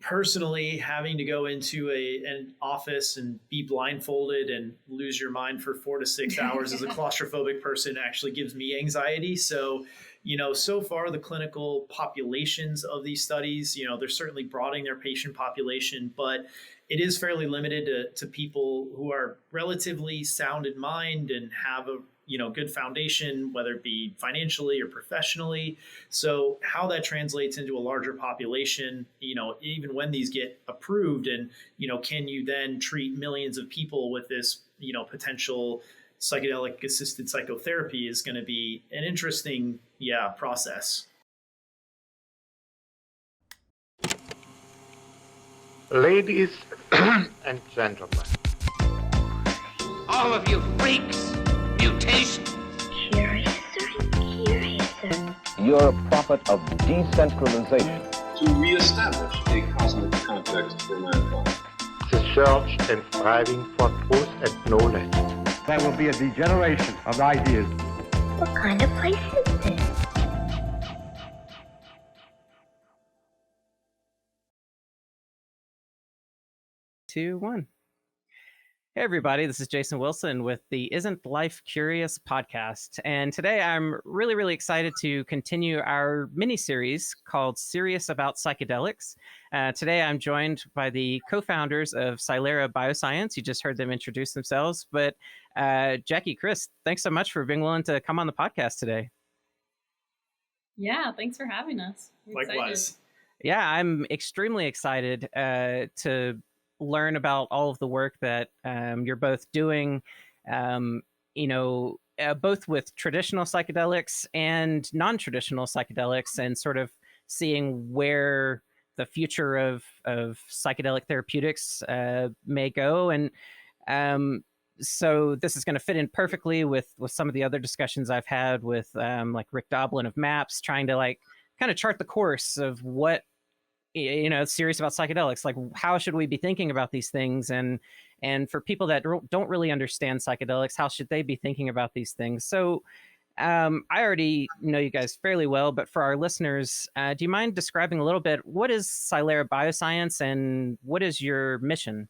personally, having to go into an office and be blindfolded and lose your mind for 4 to 6 hours as a claustrophobic person actually gives me anxiety. So, so far the clinical populations of these studies, they're certainly broadening their patient population, but it is fairly limited to people who are relatively sound in mind and have a good foundation, whether it be financially or professionally. So how that translates into a larger population, even when these get approved, and can you then treat millions of people with this potential psychedelic assisted psychotherapy, is going to be an interesting process. Ladies and gentlemen, all of you freaks, mutation. Curiouser. You're a prophet of decentralization. To reestablish a cosmic context for mankind. the search and striving for truth and knowledge. There will be a degeneration of ideas. What kind of place is this? Two, one. Hey everybody, this is Jason Wilson with the Isn't Life Curious podcast. And today I'm really excited to continue our mini-series called Serious About Psychedelics. Today I'm joined by the co-founders of Psilera Bioscience. You just heard them introduce themselves. But Jackie, Chris, thanks so much for being willing to come on the podcast today. Yeah, thanks for having us. Likewise. Yeah, I'm extremely excited to learn about all of the work that you're both doing, both with traditional psychedelics and non-traditional psychedelics, and sort of seeing where the future of psychedelic therapeutics may go. And so this is going to fit in perfectly with some of the other discussions I've had with like Rick Doblin of MAPS, trying to like kind of chart the course of what, serious about psychedelics, like how should we be thinking about these things, and for people that don't really understand psychedelics, how should they be thinking about these things? So I already know you guys fairly well, but for our listeners, do you mind describing a little bit, what is Psilera Bioscience and what is your mission?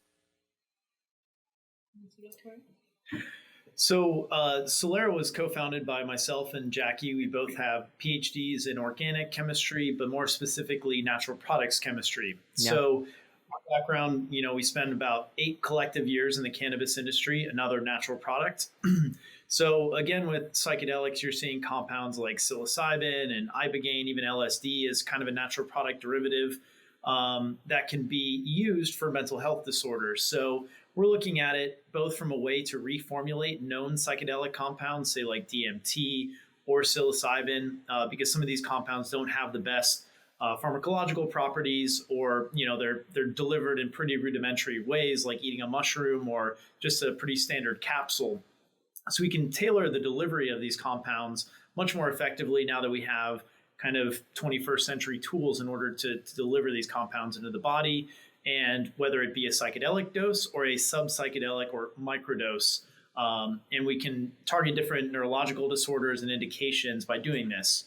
So Psilera was co-founded by myself and Jackie. We both have PhDs in organic chemistry, but more specifically natural products chemistry. Yeah. So our background, we spent about 8 collective years in the cannabis industry, another natural product. So again, with psychedelics, you're seeing compounds like psilocybin and ibogaine, even LSD is kind of a natural product derivative that can be used for mental health disorders. So we're looking at it both from a way to reformulate known psychedelic compounds, say like DMT or psilocybin, because some of these compounds don't have the best pharmacological properties, or they're delivered in pretty rudimentary ways, like eating a mushroom or just a pretty standard capsule. So we can tailor the delivery of these compounds much more effectively now that we have kind of 21st century tools in order to deliver these compounds into the body. And whether it be a psychedelic dose or a sub-psychedelic or microdose. And we can target different neurological disorders and indications by doing this.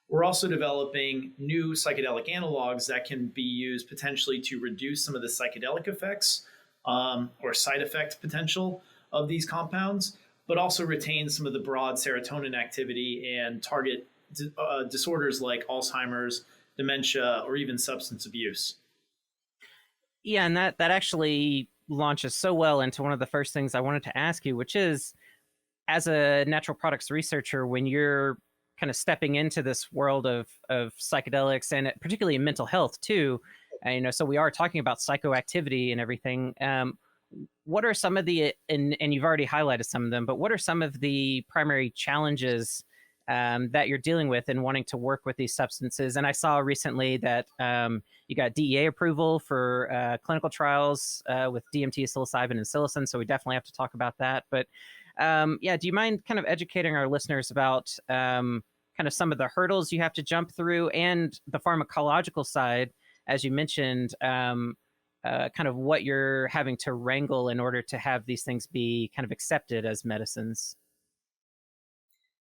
We're also developing new psychedelic analogs that can be used potentially to reduce some of the psychedelic effects or side effect potential of these compounds, but also retain some of the broad serotonin activity and target disorders like Alzheimer's, dementia, or even substance abuse. Yeah, and that actually launches so well into one of the first things I wanted to ask you, which is, as a natural products researcher, when you're kind of stepping into this world of psychedelics, and particularly in mental health too, so we are talking about psychoactivity and everything. What are some of the, and you've already highlighted some of them, but what are some of the primary challenges that you're dealing with in wanting to work with these substances? And I saw recently that you got DEA approval for clinical trials with DMT, psilocybin, and psilocin, so we definitely have to talk about that. But do you mind kind of educating our listeners about kind of some of the hurdles you have to jump through, and the pharmacological side, as you mentioned, kind of what you're having to wrangle in order to have these things be kind of accepted as medicines?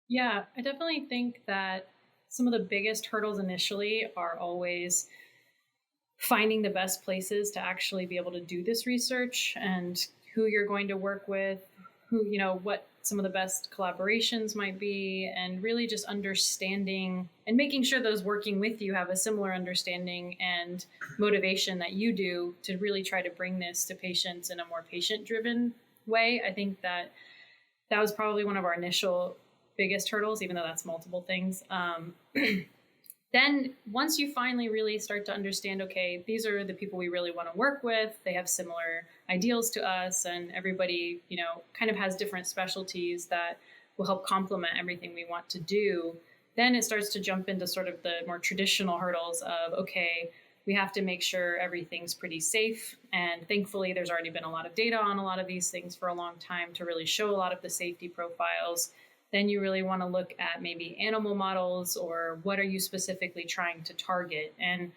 Yeah, I definitely think that some of the biggest hurdles initially are always finding the best places to actually be able to do this research and who you're going to work with, who, what some of the best collaborations might be, and really just understanding and making sure those working with you have a similar understanding and motivation that you do to really try to bring this to patients in a more patient-driven way. I think that was probably one of our initial biggest hurdles, even though that's multiple things. Then once you finally really start to understand, okay, these are the people we really want to work with, they have similar ideals to us, and everybody, kind of has different specialties that will help complement everything we want to do, then it starts to jump into sort of the more traditional hurdles of, okay, we have to make sure everything's pretty safe. And thankfully, there's already been a lot of data on a lot of these things for a long time to really show a lot of the safety profiles. Then you really want to look at maybe animal models, or what are you specifically trying to target? And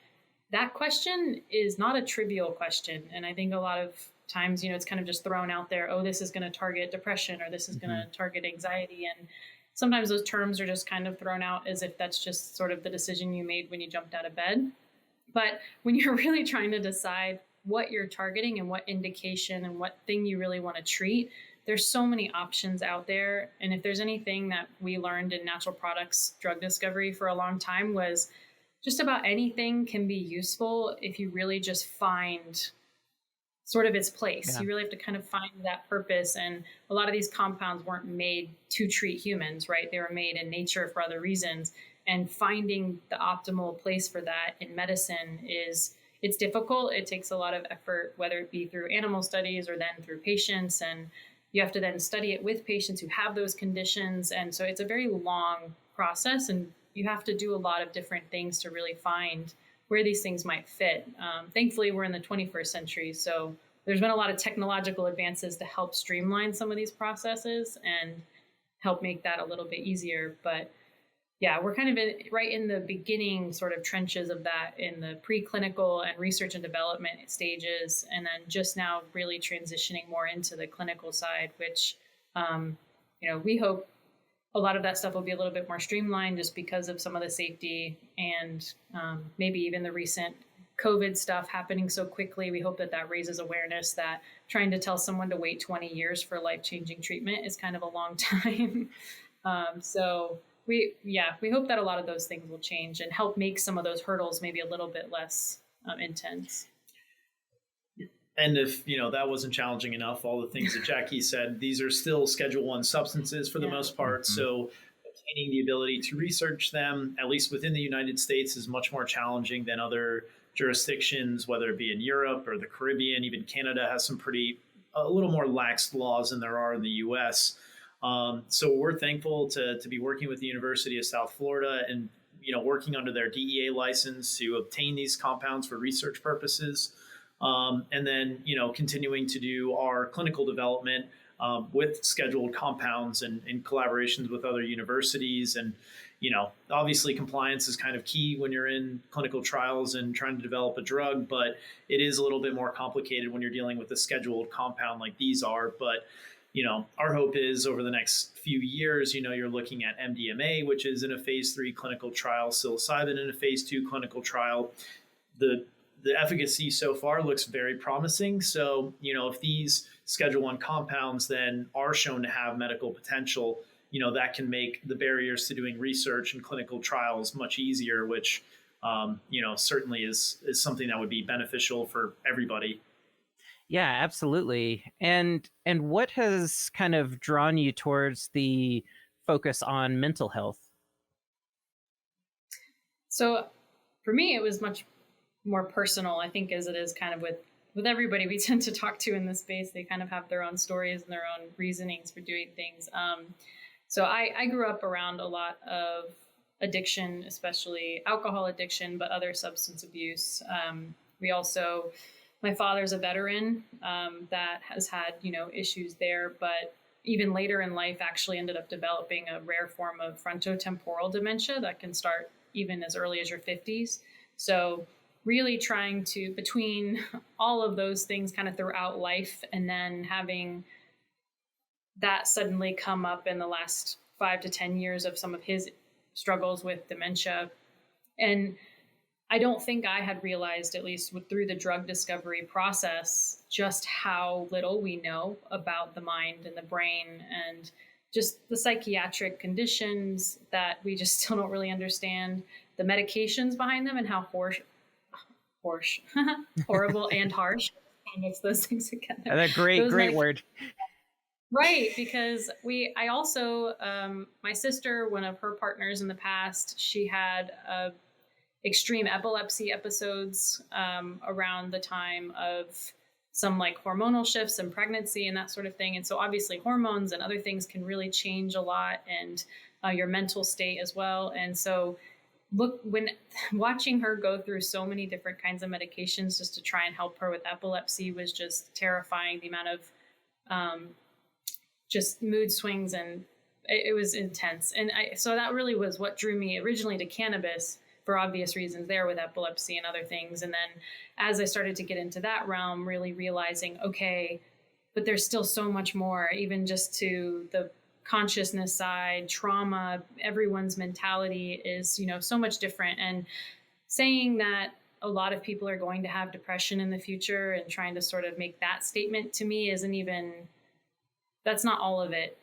that question is not a trivial question. And I think a lot of times, it's kind of just thrown out there, oh, this is going to target depression, or this is going to target anxiety. And sometimes those terms are just kind of thrown out as if that's just sort of the decision you made when you jumped out of bed. But when you're really trying to decide what you're targeting and what indication and what thing you really want to treat, there's so many options out there. And if there's anything that we learned in natural products drug discovery for a long time, was just about anything can be useful if you really just find sort of its place. Yeah. You really have to kind of find that purpose. And a lot of these compounds weren't made to treat humans, right? They were made in nature for other reasons. And finding the optimal place for that in medicine it's difficult. It takes a lot of effort, whether it be through animal studies or then through patients. And you have to then study it with patients who have those conditions. And so it's a very long process, and you have to do a lot of different things to really find where these things might fit. Thankfully, we're in the 21st century, so there's been a lot of technological advances to help streamline some of these processes and help make that a little bit easier. But yeah, we're kind of right in the beginning sort of trenches of that in the preclinical and research and development stages, and then just now really transitioning more into the clinical side, which, we hope a lot of that stuff will be a little bit more streamlined just because of some of the safety and maybe even the recent COVID stuff happening so quickly. We hope that raises awareness that trying to tell someone to wait 20 years for life-changing treatment is kind of a long time. So we hope that a lot of those things will change and help make some of those hurdles maybe a little bit less intense. And if, that wasn't challenging enough, all the things that Jackie said, these are still Schedule I substances for the most part. Mm-hmm. So obtaining the ability to research them, at least within the United States, is much more challenging than other jurisdictions, whether it be in Europe or the Caribbean. Even Canada has some a little more lax laws than there are in the US. So we're thankful to be working with the University of South Florida and, working under their DEA license to obtain these compounds for research purposes. And then, continuing to do our clinical development with scheduled compounds and in collaborations with other universities. And, obviously compliance is kind of key when you're in clinical trials and trying to develop a drug, but it is a little bit more complicated when you're dealing with a scheduled compound like these are. But our hope is over the next few years, you're looking at MDMA, which is in a phase 3 clinical trial, psilocybin in a phase 2 clinical trial. The efficacy so far looks very promising. So, if these Schedule I compounds then are shown to have medical potential, that can make the barriers to doing research and clinical trials much easier, which, certainly is something that would be beneficial for everybody. Yeah, absolutely. And what has kind of drawn you towards the focus on mental health? So for me, it was much more personal, I think, as it is kind of with everybody we tend to talk to in this space. They kind of have their own stories and their own reasonings for doing things. So I grew up around a lot of addiction, especially alcohol addiction, but other substance abuse. My father's a veteran that has had, issues there, but even later in life actually ended up developing a rare form of frontotemporal dementia that can start even as early as your 50s. So really trying to, between all of those things kind of throughout life, and then having that suddenly come up in the last 5 to 10 years of some of his struggles with dementia. And I don't think I had realized, at least through the drug discovery process, just how little we know about the mind and the brain and just the psychiatric conditions that we just still don't really understand, the medications behind them, and how horrible and harsh. I mix those things together. That's a great word. Right, because I also, my sister, one of her partners in the past, she had extreme epilepsy episodes around the time of some like hormonal shifts and pregnancy and that sort of thing. And so obviously hormones and other things can really change a lot, and your mental state as well. And so when watching her go through so many different kinds of medications just to try and help her with epilepsy was just terrifying. The amount of just mood swings, and it was intense. And so that really was what drew me originally to cannabis, for obvious reasons there with epilepsy and other things. And then as I started to get into that realm, really realizing, okay, but there's still so much more, even just to the consciousness side, trauma, everyone's mentality is, so much different. And saying that a lot of people are going to have depression in the future and trying to sort of make that statement to me that's not all of it.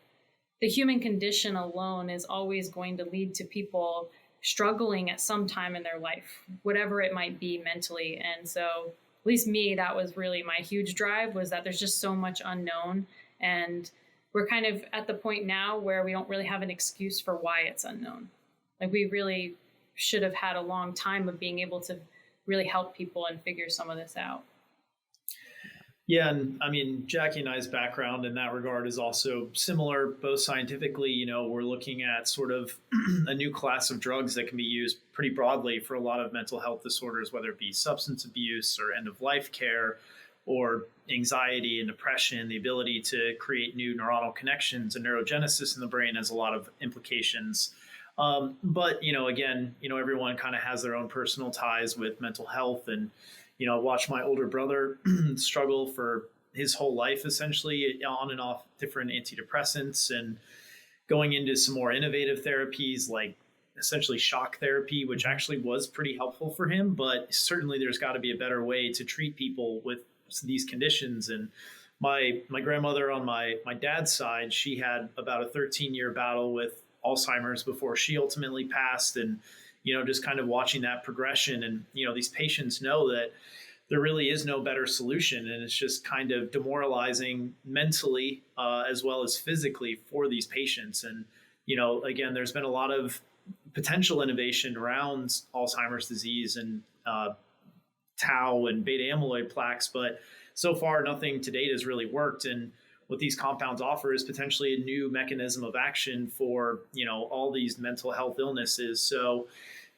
The human condition alone is always going to lead to people struggling at some time in their life, whatever it might be mentally. And so at least me, that was really my huge drive, was that there's just so much unknown. And we're kind of at the point now where we don't really have an excuse for why it's unknown. Like, we really should have had a long time of being able to really help people and figure some of this out. Yeah, and I mean, Jackie and I's background in that regard is also similar, both scientifically. We're looking at sort of a new class of drugs that can be used pretty broadly for a lot of mental health disorders, whether it be substance abuse or end-of-life care or anxiety and depression. The ability to create new neuronal connections and neurogenesis in the brain has a lot of implications. But, again, everyone kind of has their own personal ties with mental health. And I watched my older brother struggle for his whole life, essentially, on and off different antidepressants and going into some more innovative therapies like essentially shock therapy, which actually was pretty helpful for him. But certainly there's got to be a better way to treat people with these conditions. And my grandmother on my dad's side, she had about a 13-year battle with Alzheimer's before she ultimately passed. And just kind of watching that progression. And, these patients know that there really is no better solution. And it's just kind of demoralizing mentally as well as physically for these patients. And, again, there's been a lot of potential innovation around Alzheimer's disease and tau and beta amyloid plaques. But so far, nothing to date has really worked. And what these compounds offer is potentially a new mechanism of action for, all these mental health illnesses. So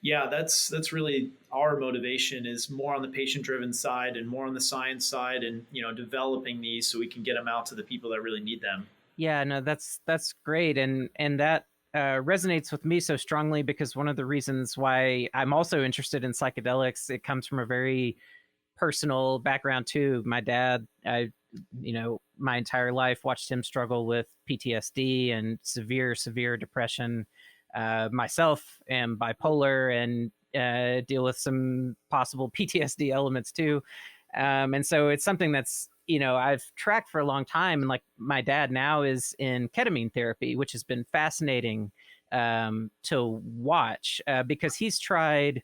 yeah, that's really our motivation, is more on the patient-driven side and more on the science side, and developing these so we can get them out to the people that really need them. Yeah, no, that's great, and that resonates with me so strongly, because one of the reasons why I'm also interested in psychedelics, it comes from a very personal background too. My dad, my entire life watched him struggle with PTSD and severe depression. Myself am bipolar and deal with some possible PTSD elements too. And so it's something that's, I've tracked for a long time. And like, my dad now is in ketamine therapy, which has been fascinating to watch because he's tried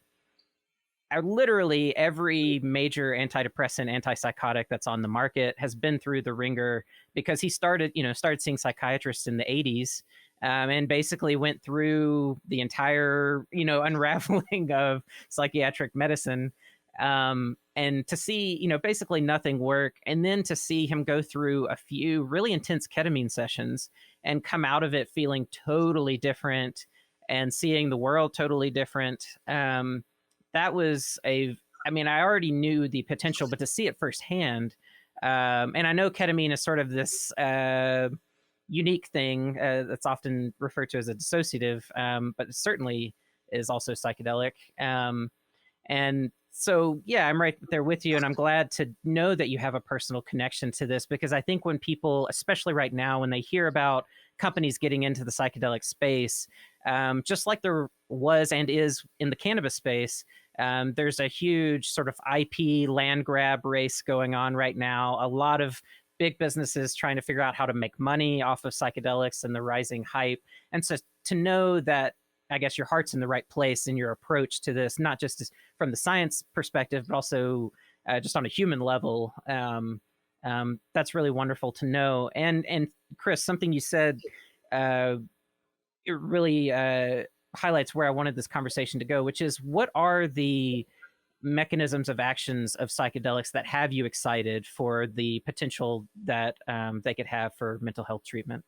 literally every major antidepressant, antipsychotic that's on the market, has been through the ringer, because he started seeing psychiatrists in the 80s. And basically went through the entire, unraveling of psychiatric medicine, and to see, basically nothing work. And then to see him go through a few really intense ketamine sessions and come out of it feeling totally different and seeing the world totally different. That was I already knew the potential, but to see it firsthand. And I know ketamine is sort of this unique thing that's often referred to as a dissociative, but it certainly is also psychedelic. And so, yeah, I'm right there with you. And I'm glad to know that you have a personal connection to this, because I think when people, especially right now, when they hear about companies getting into the psychedelic space, just like there was and is in the cannabis space, There's a huge sort of IP land grab race going on right now. A lot of big businesses trying to figure out how to make money off of psychedelics and the rising hype. And so to know that, I guess, your heart's in the right place in your approach to this, not just from the science perspective, but also just on a human level, that's really wonderful to know. And Chris, something you said, it really highlights where I wanted this conversation to go, which is, what are the mechanisms of actions of psychedelics that have you excited for the potential that they could have for mental health treatment?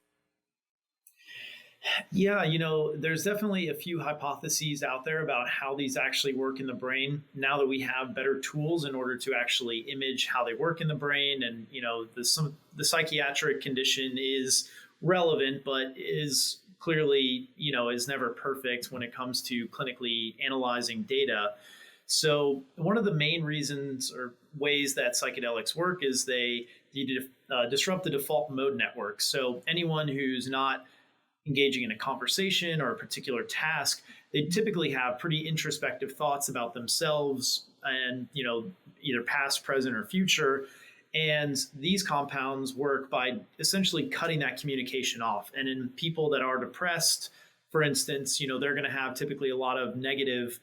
Yeah, there's definitely a few hypotheses out there about how these actually work in the brain. Now that we have better tools in order to actually image how they work in the brain, and the psychiatric condition is relevant, but is clearly is never perfect when it comes to clinically analyzing data. So one of the main reasons or ways that psychedelics work is they disrupt the default mode network. So anyone who's not engaging in a conversation or a particular task, they typically have pretty introspective thoughts about themselves and, either past, present, or future. And these compounds work by essentially cutting that communication off. And in people that are depressed, for instance, they're going to have typically a lot of negative,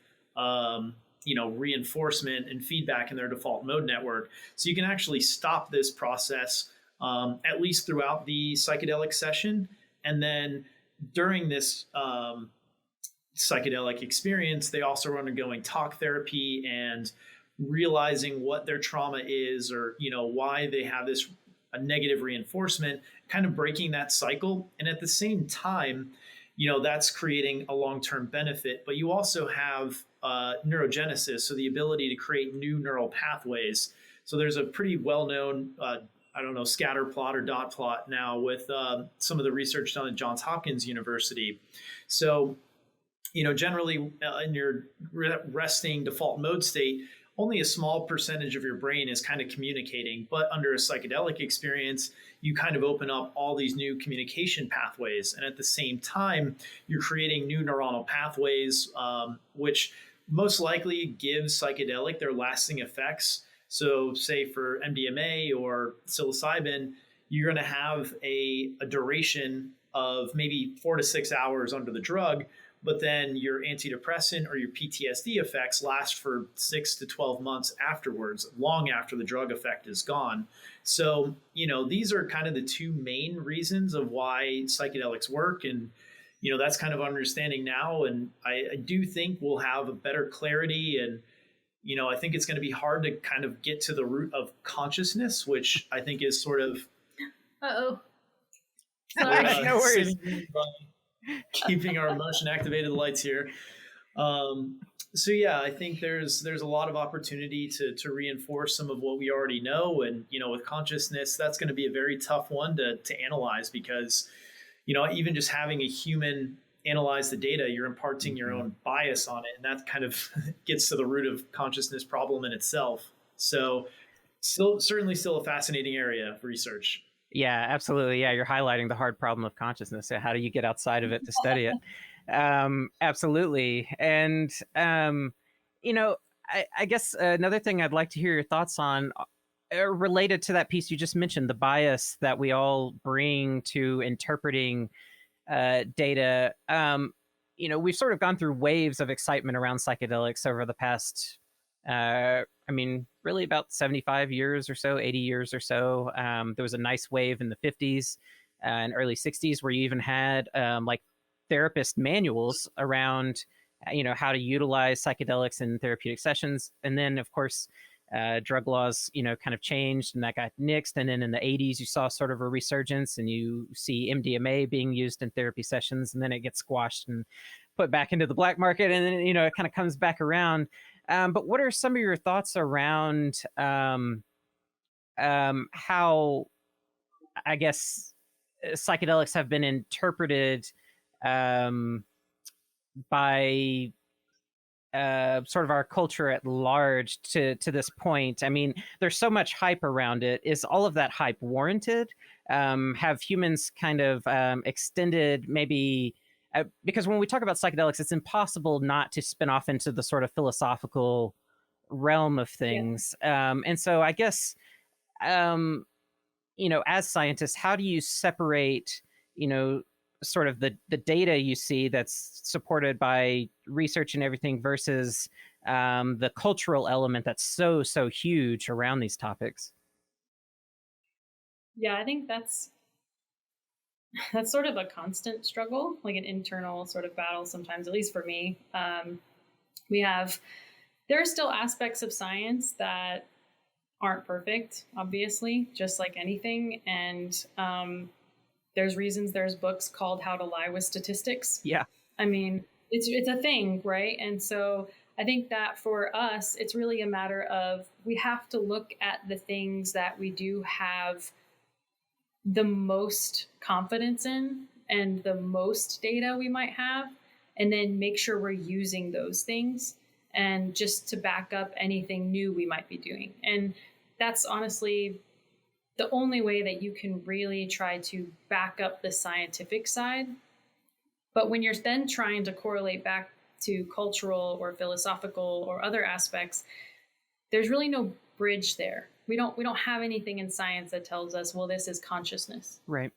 reinforcement and feedback in their default mode network. So you can actually stop this process, at least throughout the psychedelic session. And then during this psychedelic experience, they also are undergoing talk therapy and realizing what their trauma is, or why they have this negative reinforcement, kind of breaking that cycle. And at the same time, that's creating a long-term benefit. But you also have neurogenesis, so the ability to create new neural pathways. So there's a pretty well-known scatter plot or dot plot now with some of the research done at Johns Hopkins University. So, generally in your resting default mode state, only a small percentage of your brain is kind of communicating. But under a psychedelic experience, you kind of open up all these new communication pathways. And at the same time, you're creating new neuronal pathways, which most likely gives psychedelic their lasting effects. So say for MDMA or psilocybin, you're going to have a duration of maybe 4 to 6 hours under the drug, but then your antidepressant or your PTSD effects last for 6 to 12 months afterwards, long after the drug effect is gone. So, these are kind of the two main reasons of why psychedelics work. And, that's kind of understanding now. And I do think we'll have a better clarity. And, I think it's going to be hard to kind of get to the root of consciousness, which I think is sort of... Uh-oh. Sorry. No worries. Keeping our emotion activated lights here. So yeah, I think there's a lot of opportunity to reinforce some of what we already know. And, with consciousness, that's going to be a very tough one to analyze, because, even just having a human analyze the data, you're imparting your own bias on it. And that kind of gets to the root of consciousness problem in itself. So certainly still a fascinating area of research. Yeah, absolutely. Yeah, you're highlighting the hard problem of consciousness. So how do you get outside of it to study it? Absolutely. And, I guess another thing I'd like to hear your thoughts on related to that piece you just mentioned, the bias that we all bring to interpreting data. We've sort of gone through waves of excitement around psychedelics over the past, really about 75 years or so, 80 years or so. There was a nice wave in the 50s and early 60s where you even had therapist manuals around, how to utilize psychedelics in therapeutic sessions. And then, of course, drug laws, kind of changed and that got nixed. And then in the 80s, you saw sort of a resurgence and you see MDMA being used in therapy sessions, and then it gets squashed and put back into the black market. And then, it kind of comes back around. But what are some of your thoughts around how, I guess, psychedelics have been interpreted by sort of our culture at large to this point? I mean, there's so much hype around it. Is all of that hype warranted? Have humans kind of extended maybe because when we talk about psychedelics, it's impossible not to spin off into the sort of philosophical realm of things. And so I guess, as scientists, how do you separate, sort of the data you see that's supported by research and everything versus the cultural element that's so huge around these topics? Yeah, I think that's sort of a constant struggle, like an internal sort of battle sometimes, at least for me. There are still aspects of science that aren't perfect, obviously, just like anything. And there's books called How to Lie with Statistics. Yeah. I mean, it's a thing, right? And so I think that for us, it's really a matter of we have to look at the things that we do have the most confidence in and the most data we might have, and then make sure we're using those things and just to back up anything new we might be doing. And that's honestly the only way that you can really try to back up the scientific side. But when you're then trying to correlate back to cultural or philosophical or other aspects, there's really no bridge there. We don't have anything in science that tells us, well, this is consciousness. Right.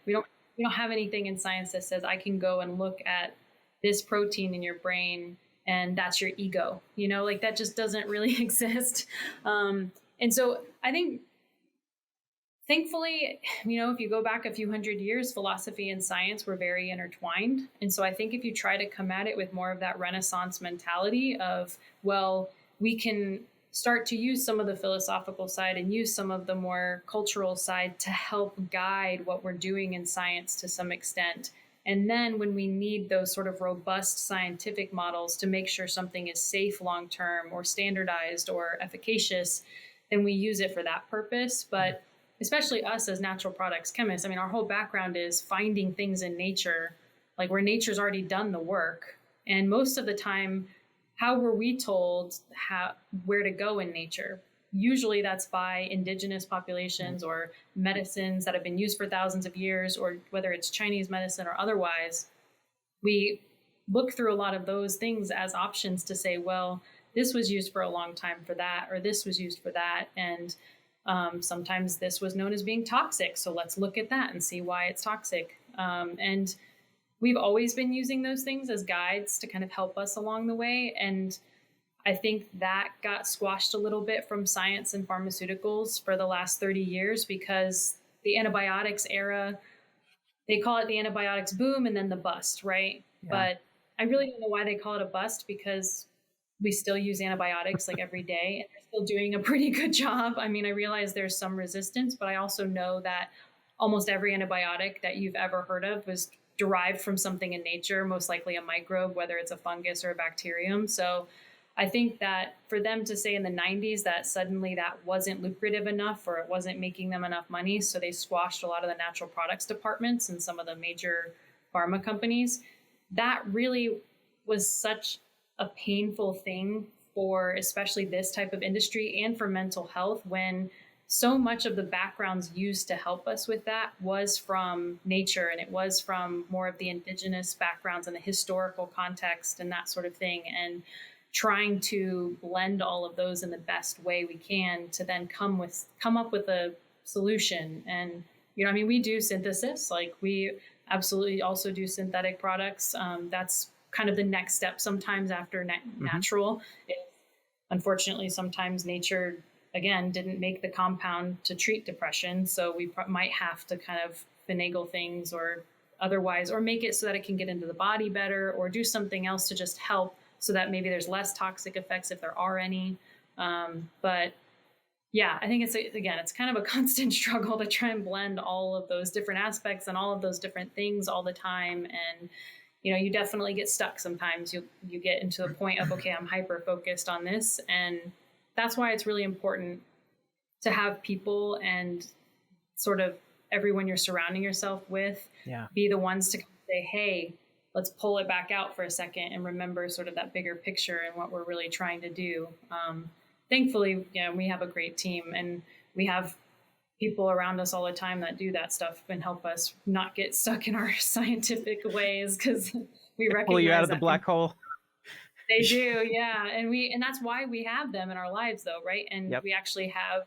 We don't have anything in science that says I can go and look at this protein in your brain and that's your ego. Like that just doesn't really exist. And so I think, thankfully, if you go back a few hundred years, philosophy and science were very intertwined. And so I think if you try to come at it with more of that Renaissance mentality of, well, we can start to use some of the philosophical side and use some of the more cultural side to help guide what we're doing in science to some extent. And then when we need those sort of robust scientific models to make sure something is safe long-term or standardized or efficacious, then we use it for that purpose. But especially us as natural products chemists, I mean, our whole background is finding things in nature, like where nature's already done the work. And most of the time, how were we told where to go in nature? Usually that's by indigenous populations or medicines that have been used for thousands of years, or whether it's Chinese medicine or otherwise. We look through a lot of those things as options to say, well, this was used for a long time for that, or this was used for that. And sometimes this was known as being toxic. So let's look at that and see why it's toxic. And we've always been using those things as guides to kind of help us along the way. And I think that got squashed a little bit from science and pharmaceuticals for the last 30 years because the antibiotics era, they call it the antibiotics boom and then the bust, right? Yeah. But I really don't know why they call it a bust, because we still use antibiotics like every day and they're still doing a pretty good job. I mean, I realize there's some resistance, but I also know that almost every antibiotic that you've ever heard of was derived from something in nature, most likely a microbe, whether it's a fungus or a bacterium. So I think that for them to say in the 90s that suddenly that wasn't lucrative enough or it wasn't making them enough money, so they squashed a lot of the natural products departments in some of the major pharma companies, that really was such a painful thing for especially this type of industry and for mental health, when so much of the backgrounds used to help us with that was from nature, and it was from more of the indigenous backgrounds and the historical context and that sort of thing. And trying to blend all of those in the best way we can to then come up with a solution. And, I mean, we do synthesis, like we absolutely also do synthetic products. That's kind of the next step sometimes after natural. Unfortunately, sometimes nature, again, didn't make the compound to treat depression. So we might have to kind of finagle things or otherwise, or make it so that it can get into the body better, or do something else to just help so that maybe there's less toxic effects if there are any. But yeah, I think it's kind of a constant struggle to try and blend all of those different aspects and all of those different things all the time. And, you definitely get stuck sometimes. You get into the point of, okay, I'm hyper focused on this. And that's why it's really important to have people and sort of everyone you're surrounding yourself with be the ones to say, hey, let's pull it back out for a second and remember sort of that bigger picture and what we're really trying to do. Thankfully, we have a great team, and we have people around us all the time that do that stuff and help us not get stuck in our scientific ways, because we recognize pull you out of the that black hole. they do, yeah. And that's why we have them in our lives, though, right? And we actually have,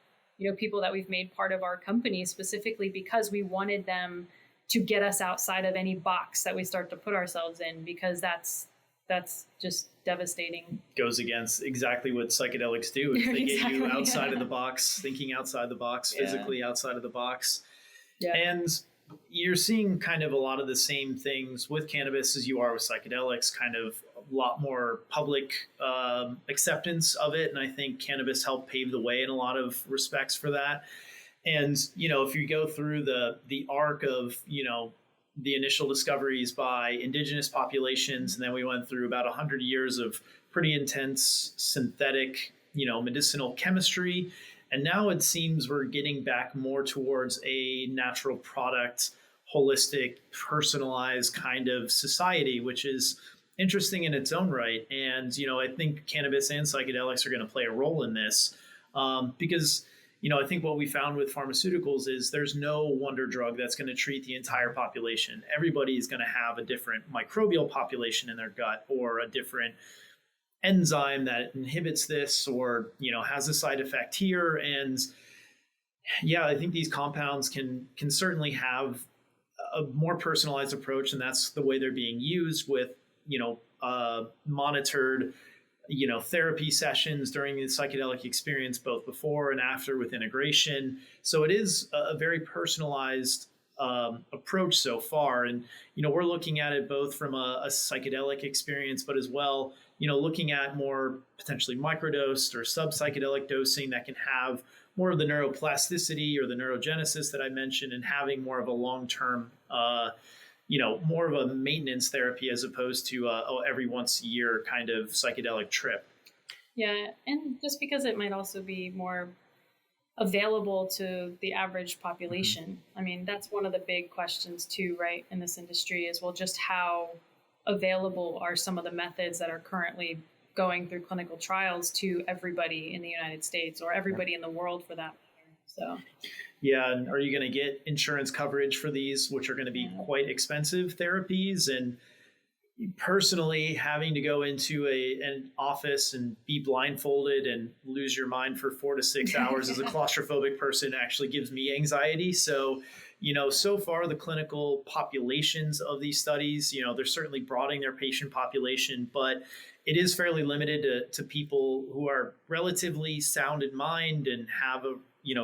people that we've made part of our company specifically because we wanted them to get us outside of any box that we start to put ourselves in, because that's just devastating. Goes against exactly what psychedelics do. If they get you outside of the box, thinking outside the box, physically outside of the box. Yeah. And you're seeing kind of a lot of the same things with cannabis as you are with psychedelics, kind of a lot more public acceptance of it. And I think cannabis helped pave the way in a lot of respects for that. And, if you go through the arc of, the initial discoveries by indigenous populations, and then we went through about 100 years of pretty intense synthetic, medicinal chemistry. And now it seems we're getting back more towards a natural product, holistic, personalized kind of society, which is interesting in its own right. And, I think cannabis and psychedelics are going to play a role in this because I think what we found with pharmaceuticals is there's no wonder drug that's going to treat the entire population. Everybody is going to have a different microbial population in their gut, or a different enzyme that inhibits this, or, has a side effect here. And I think these compounds can certainly have a more personalized approach, and that's the way they're being used with, monitored therapy sessions during the psychedelic experience, both before and after, with integration. So it is a very personalized approach so far. And, we're looking at it both from a psychedelic experience, but as well, looking at more potentially microdosed or sub-psychedelic dosing that can have more of the neuroplasticity or the neurogenesis that I mentioned, and having more of a long-term more of a maintenance therapy as opposed to every once a year kind of psychedelic trip. Yeah, and just because it might also be more available to the average population. Mm-hmm. I mean, that's one of the big questions too, right, in this industry is, well, just how available are some of the methods that are currently going through clinical trials to everybody in the United States, or everybody in the world for that matter. So. Yeah, and are you going to get insurance coverage for these, which are going to be quite expensive therapies? And personally, having to go into an office and be blindfolded and lose your mind for 4 to 6 hours as a claustrophobic person actually gives me anxiety. So, so far the clinical populations of these studies, they're certainly broadening their patient population, but it is fairly limited to people who are relatively sound in mind and have a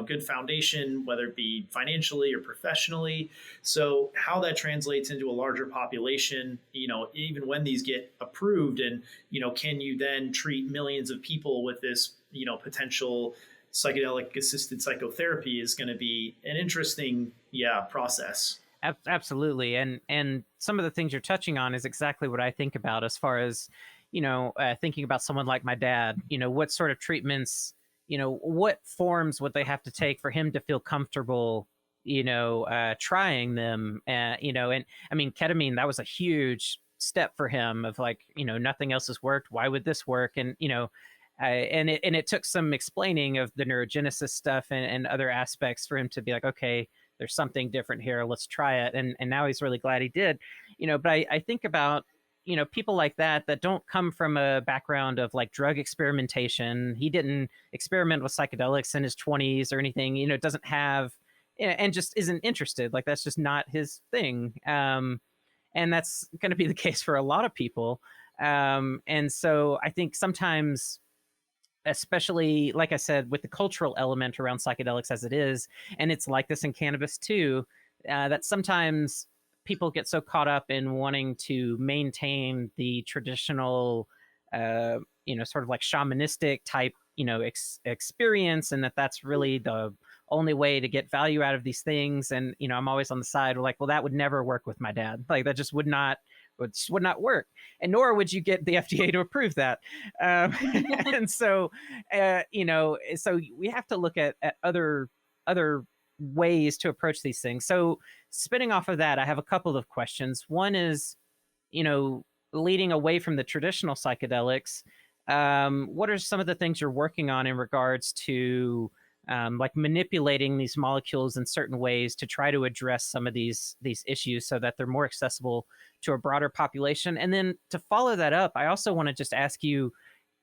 good foundation, whether it be financially or professionally. So how that translates into a larger population, even when these get approved, and, can you then treat millions of people with this, potential psychedelic assisted psychotherapy is going to be an interesting, process. Absolutely. And some of the things you're touching on is exactly what I think about as far as, thinking about someone like my dad, what sort of treatments, what forms would they have to take for him to feel comfortable, trying them, and I mean, ketamine, that was a huge step for him of like, nothing else has worked. Why would this work? And, and it took some explaining of the neurogenesis stuff and other aspects for him to be like, okay, there's something different here. Let's try it. And now he's really glad he did, but I think about, people like that don't come from a background of like drug experimentation. He didn't experiment with psychedelics in his 20s or anything, doesn't have, and just isn't interested. Like, that's just not his thing. And that's going to be the case for a lot of people. And so I think sometimes, especially, like I said, with the cultural element around psychedelics as it is, and it's like this in cannabis too, that sometimes people get so caught up in wanting to maintain the traditional, sort of like shamanistic type, experience, and that's really the only way to get value out of these things. And, I'm always on the side like, well, that would never work with my dad. Like, that just would not work. And nor would you get the FDA to approve that. And so, so we have to look at other ways to approach these things. So spinning off of that, I have a couple of questions. One is, leading away from the traditional psychedelics, what are some of the things you're working on in regards to like manipulating these molecules in certain ways to try to address some of these issues so that they're more accessible to a broader population. And then to follow that up, I also want to just ask you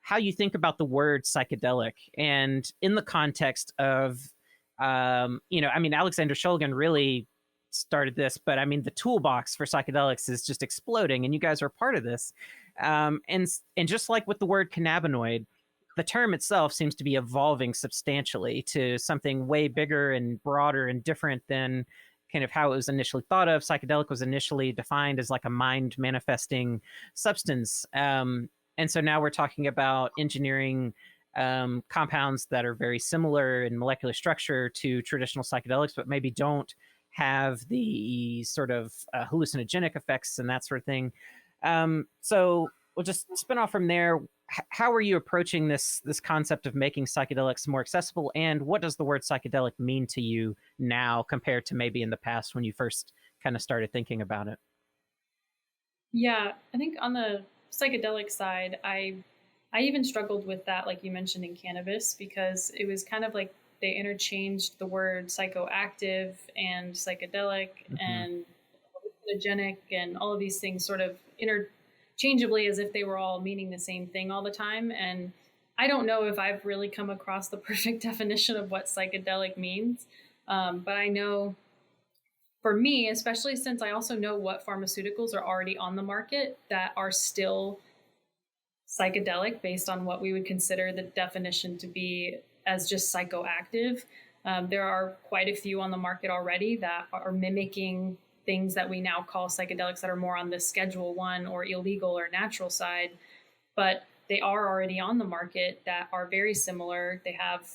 how you think about the word psychedelic, and in the context of, Alexander Shulgin really started this, but I mean, the toolbox for psychedelics is just exploding, and you guys are part of this. And just like with the word cannabinoid, the term itself seems to be evolving substantially to something way bigger and broader and different than kind of how it was initially thought of. Psychedelic was initially defined as like a mind manifesting substance. And so now we're talking about engineering compounds that are very similar in molecular structure to traditional psychedelics, but maybe don't have the sort of hallucinogenic effects and that sort of thing. So we'll just spin off from there. How are you approaching this concept of making psychedelics more accessible, and what does the word psychedelic mean to you now compared to maybe in the past when you first kind of started thinking about it? Yeah, I think on the psychedelic side, I even struggled with that, like you mentioned in cannabis, because it was kind of like they interchanged the word psychoactive and psychedelic and hallucinogenic and all of these things sort of interchangeably as if they were all meaning the same thing all the time. And I don't know if I've really come across the perfect definition of what psychedelic means. But I know for me, especially since I also know what pharmaceuticals are already on the market that are still psychedelic based on what we would consider the definition to be as just psychoactive. There are quite a few on the market already that are mimicking things that we now call psychedelics that are more on the Schedule 1 or illegal or natural side, but they are already on the market that are very similar. They have,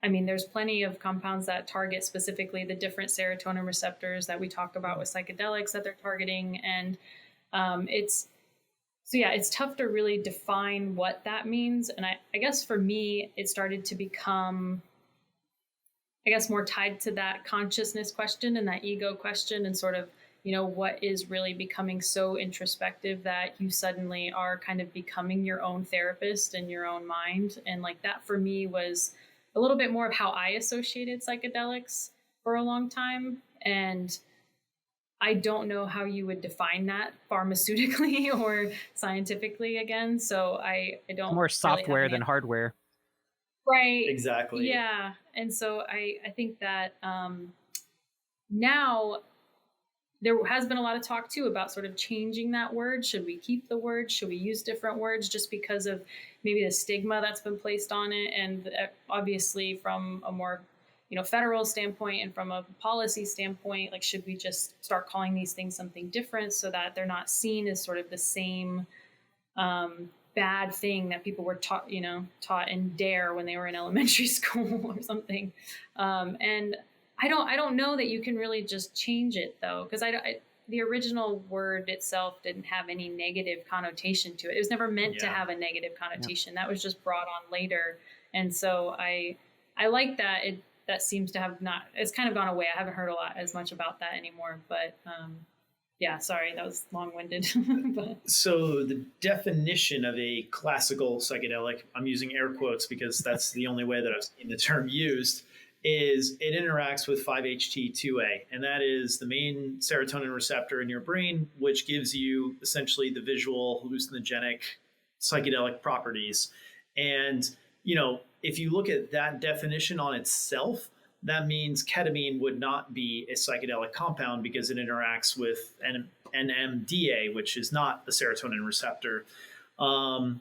there's plenty of compounds that target specifically the different serotonin receptors that we talk about with psychedelics that they're targeting. And it's tough to really define what that means. And I guess for me, it started to become, more tied to that consciousness question and that ego question and sort of, what is really becoming so introspective that you suddenly are kind of becoming your own therapist in your own mind. And like that for me was a little bit more of how I associated psychedelics for a long time. And I don't know how you would define that pharmaceutically or scientifically again. So I don't more really software than hardware. Right. Exactly. Yeah. And so I think that now there has been a lot of talk too about sort of changing that word. Should we keep the word? Should we use different words just because of maybe the stigma that's been placed on it? And obviously from a more federal standpoint and from a policy standpoint, like, should we just start calling these things something different so that they're not seen as sort of the same bad thing that people were taught in DARE when they were in elementary school or something. And I don't know that you can really just change it though, because the original word itself didn't have any negative connotation to it. It was never meant to have a negative connotation. That was just brought on later. And so I like that that seems to have it's kind of gone away. I haven't heard as much about that anymore, but sorry, that was long-winded. So the definition of a classical psychedelic, I'm using air quotes because that's the only way that I've seen the term used, is it interacts with 5-HT2A, and that is the main serotonin receptor in your brain, which gives you essentially the visual hallucinogenic psychedelic properties. And, if you look at that definition on itself, that means ketamine would not be a psychedelic compound because it interacts with NMDA, which is not a serotonin receptor. I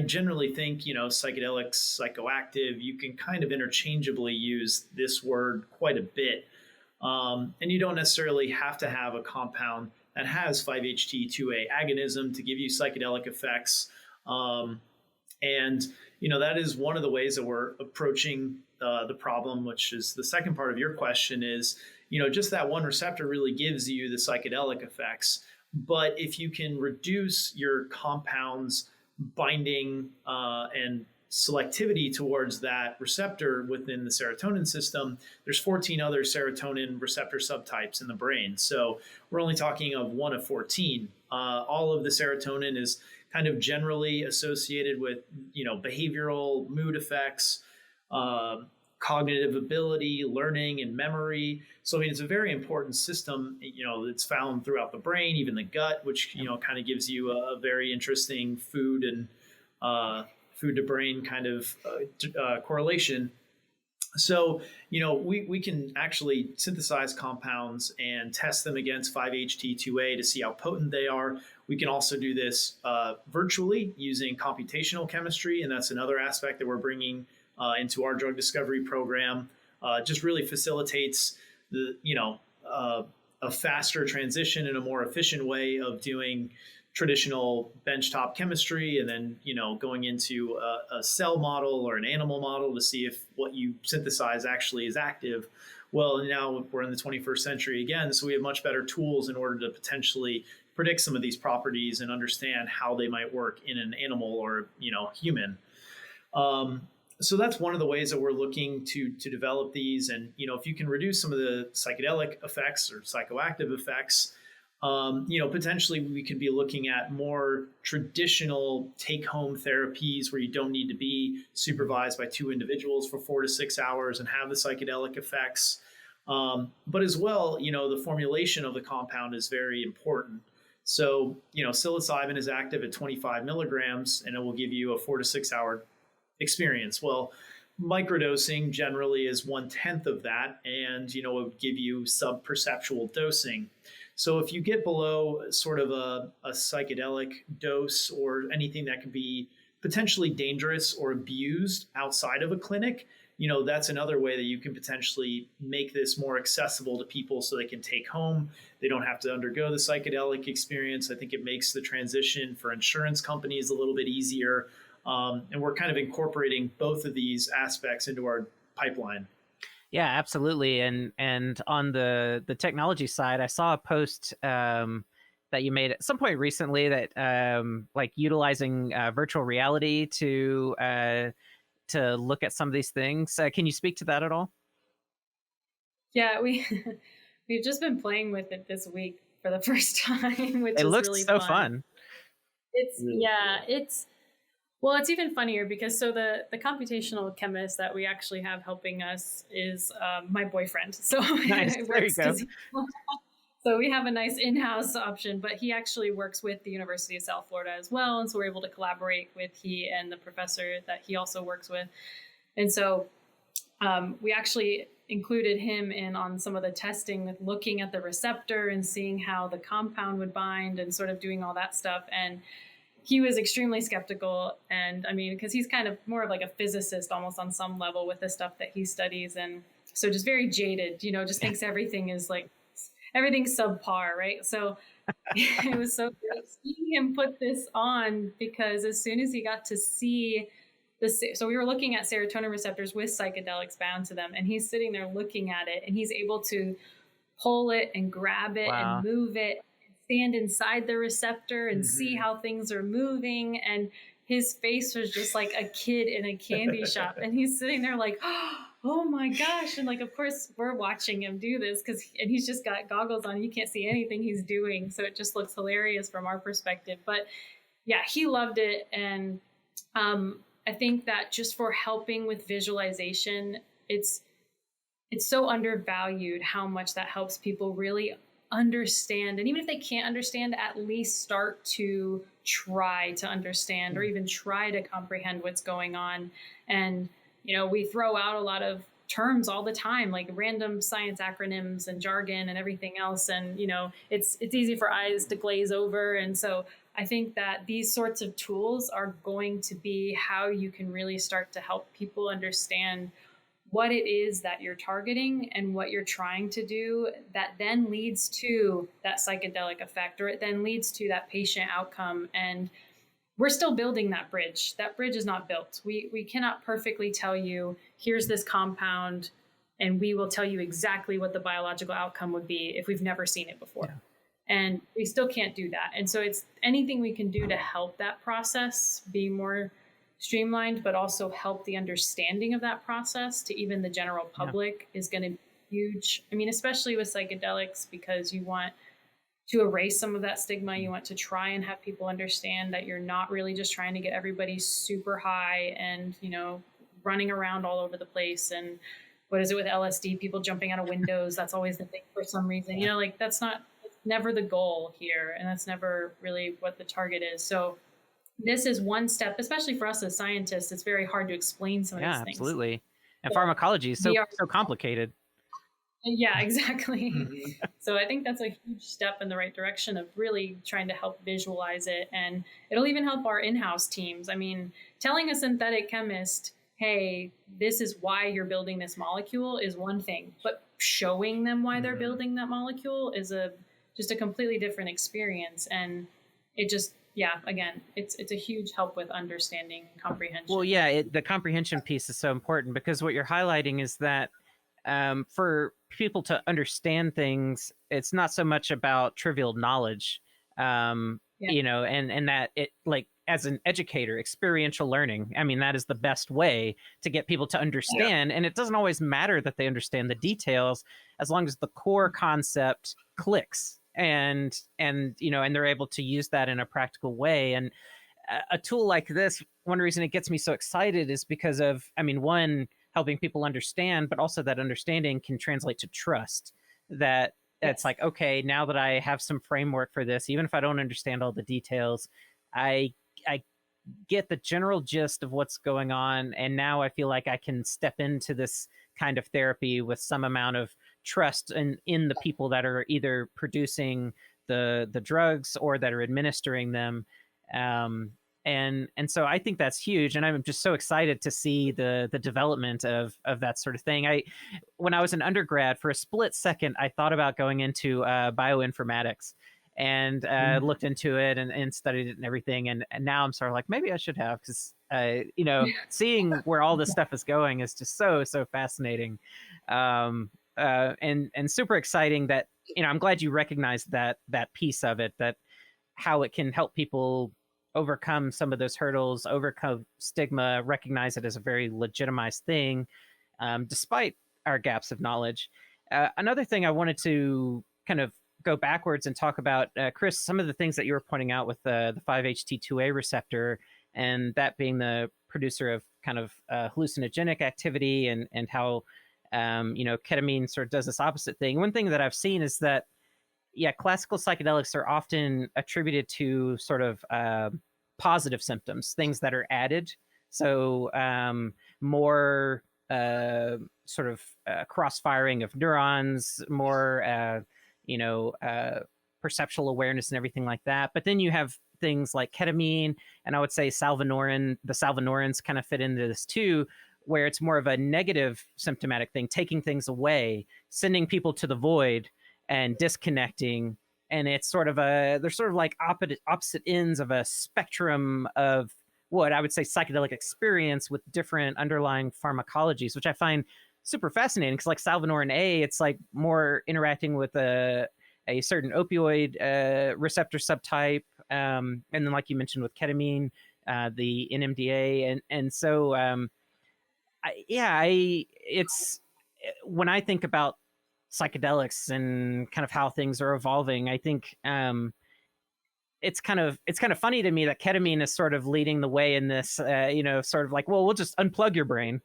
generally think, psychedelics, psychoactive, you can kind of interchangeably use this word quite a bit. And you don't necessarily have to have a compound that has 5-HT2A agonism to give you psychedelic effects. That is one of the ways that we're approaching the problem, which is the second part of your question is, just that one receptor really gives you the psychedelic effects. But if you can reduce your compounds binding and selectivity towards that receptor within the serotonin system, there's 14 other serotonin receptor subtypes in the brain. So we're only talking of one of 14. All of the serotonin is kind of generally associated with, behavioral mood effects. cognitive ability, learning, and memory. So, I mean, it's a very important system, that's found throughout the brain, even the gut, which, kind of gives you a very interesting food and food to brain kind of correlation. So, we can actually synthesize compounds and test them against 5-HT2A to see how potent they are. We can also do this virtually using computational chemistry, and that's another aspect that we're bringing into our drug discovery program. Just really facilitates a faster transition and a more efficient way of doing traditional benchtop chemistry, and then going into a cell model or an animal model to see if what you synthesize actually is active. Well, now we're in the 21st century again, so we have much better tools in order to potentially predict some of these properties and understand how they might work in an animal or human. So that's one of the ways that we're looking to develop these. And if you can reduce some of the psychedelic effects or psychoactive effects, potentially we could be looking at more traditional take-home therapies where you don't need to be supervised by two individuals for 4 to 6 hours and have the psychedelic effects. But as well, the formulation of the compound is very important. So, psilocybin is active at 25 milligrams, and it will give you a 4 to 6 hour experience. Well, microdosing generally is 1/10 of that, and it would give you sub-perceptual dosing. So if you get below sort of a psychedelic dose or anything that could be potentially dangerous or abused outside of a clinic, that's another way that you can potentially make this more accessible to people so they can take home. They don't have to undergo the psychedelic experience. I think it makes the transition for insurance companies a little bit easier. And we're kind of incorporating both of these aspects into our pipeline. Yeah, absolutely. And on the technology side, I saw a post that you made at some point recently that like utilizing virtual reality to look at some of these things. Can you speak to that at all? Yeah, we've just been playing with it this week for the first time, which is looks really so fun. It's Well, it's even funnier because the computational chemist that we actually have helping us is my boyfriend. So nice. There you go. So we have a nice in-house option, but he actually works with the University of South Florida as well. And so we're able to collaborate with he and the professor that he also works with. And so we actually included him in on some of the testing with looking at the receptor and seeing how the compound would bind and sort of doing all that stuff. And he was extremely skeptical. And I mean, because he's kind of more of like a physicist almost on some level with the stuff that he studies. And so just very jaded, just thinks everything's subpar, right? So it was so great seeing him put this on, because as soon as he got to see so we were looking at serotonin receptors with psychedelics bound to them, and he's sitting there looking at it, and he's able to pull it and grab it and move it, stand inside the receptor and see how things are moving. And his face was just like a kid in a candy shop. And he's sitting there like, oh my gosh. And like, of course we're watching him do this and he's just got goggles on. You can't see anything he's doing. So it just looks hilarious from our perspective. But yeah, he loved it. And I think that just for helping with visualization, it's so undervalued how much that helps people really understand. And even if they can't understand, at least start to try to understand or even try to comprehend what's going on. And, we throw out a lot of terms all the time, like random science acronyms and jargon and everything else. And, it's easy for eyes to glaze over. And so I think that these sorts of tools are going to be how you can really start to help people understand what it is that you're targeting and what you're trying to do, that then leads to that psychedelic effect, or it then leads to that patient outcome. And we're still building that bridge. That bridge is not built. We cannot perfectly tell you, here's this compound, and we will tell you exactly what the biological outcome would be if we've never seen it before. Yeah. And we still can't do that. And so it's anything we can do to help that process be more streamlined, but also help the understanding of that process to even the general public is going to be huge. I mean, especially with psychedelics, because you want to erase some of that stigma. You want to try and have people understand that you're not really just trying to get everybody super high and, running around all over the place. And what is it with LSD? People jumping out of windows. That's always the thing for some reason. You know, like that's never the goal here. And that's never really what the target is. So this is one step, especially for us as scientists. It's very hard to explain some of these things. Yeah, absolutely. And pharmacology is so complicated. Yeah, exactly. So I think that's a huge step in the right direction of really trying to help visualize it. And it'll even help our in-house teams. I mean, telling a synthetic chemist, hey, this is why you're building this molecule is one thing, but showing them why they're building that molecule is just a completely different experience. And it just, yeah, again, it's a huge help with understanding comprehension. Well, yeah, the comprehension piece is so important because what you're highlighting is that for people to understand things, it's not so much about trivial knowledge, you know, and that it, like, as an educator, experiential learning, I mean, that is the best way to get people to understand. And it doesn't always matter that they understand the details as long as the core concept clicks and you know, and they're able to use that in a practical way. And a tool like this, one reason it gets me so excited is because of, I mean, one, helping people understand, but also that understanding can translate to trust. That it's like, okay, now that I have some framework for this, even if I don't understand all the details, I get the general gist of what's going on. And now I feel like I can step into this kind of therapy with some amount of trust in the people that are either producing the drugs or that are administering them. And so I think that's huge. And I'm just so excited to see the development of that sort of thing. When I was an undergrad, for a split second, I thought about going into bioinformatics and looked into it and studied it and everything. And now I'm sort of like, maybe I should have, because, you know, seeing where all this stuff is going is just so fascinating. And super exciting that, you know, I'm glad you recognized that piece of it, that how it can help people overcome some of those hurdles, overcome stigma, recognize it as a very legitimized thing, despite our gaps of knowledge. Another thing I wanted to kind of go backwards and talk about, Chris, some of the things that you were pointing out with the 5-HT2A receptor, and that being the producer of kind of hallucinogenic activity, and how, you know, ketamine sort of does this opposite thing. One thing that I've seen is that, yeah, classical psychedelics are often attributed to sort of positive symptoms, things that are added. So more sort of cross-firing of neurons, more, you know, perceptual awareness and everything like that. But then you have things like ketamine, and I would say salvinorin, the salvinorins kind of fit into this too, where it's more of a negative symptomatic thing, taking things away, sending people to the void, and disconnecting. And it's sort of they're sort of like opposite ends of a spectrum of what I would say psychedelic experience with different underlying pharmacologies, which I find super fascinating. Because like salvinorin A, it's like more interacting with a certain opioid receptor subtype, and then like you mentioned with ketamine, the NMDA, and so it's when I think about psychedelics and kind of how things are evolving, I think it's kind of funny to me that ketamine is sort of leading the way in this, you know, sort of like, well, we'll just unplug your brain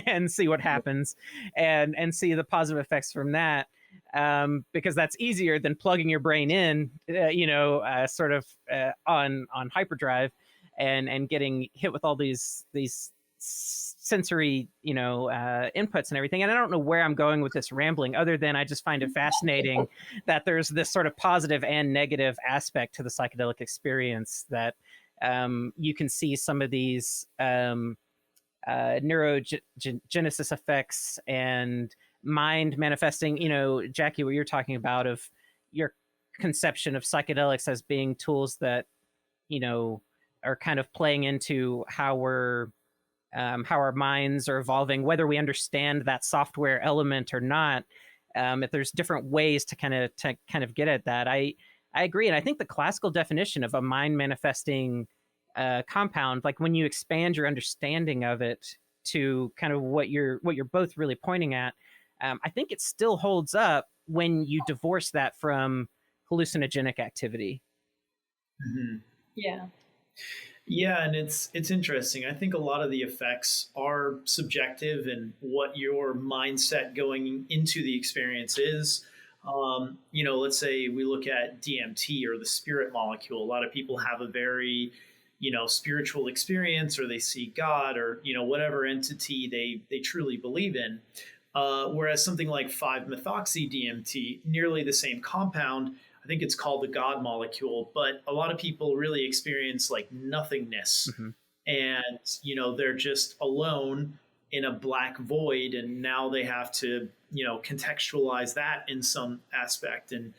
and see what happens, and see the positive effects from that, because that's easier than plugging your brain in, you know, sort of on hyperdrive and getting hit with all these sensory, you know, inputs and everything. And I don't know where I'm going with this rambling, other than I just find it fascinating that there's this sort of positive and negative aspect to the psychedelic experience, that you can see some of these neurogenesis effects and mind manifesting. You know, Jackie, what you're talking about of your conception of psychedelics as being tools that, you know, are kind of playing into how our minds are evolving, whether we understand that software element or not. If there's different ways to kind of get at that, I agree. And I think the classical definition of a mind manifesting compound, like when you expand your understanding of it to kind of what you're both really pointing at, I think it still holds up when you divorce that from hallucinogenic activity. Yeah. Yeah, and it's interesting. I think a lot of the effects are subjective and what your mindset going into the experience is. Let's say we look at DMT or the spirit molecule. A lot of people have a very, spiritual experience, or they see God, or whatever entity they truly believe in. Whereas something like 5-methoxy DMT, nearly the same compound, I think it's called the God molecule, but a lot of people really experience like nothingness. Mm-hmm. And, they're just alone in a black void. And now they have to, contextualize that in some aspect. And,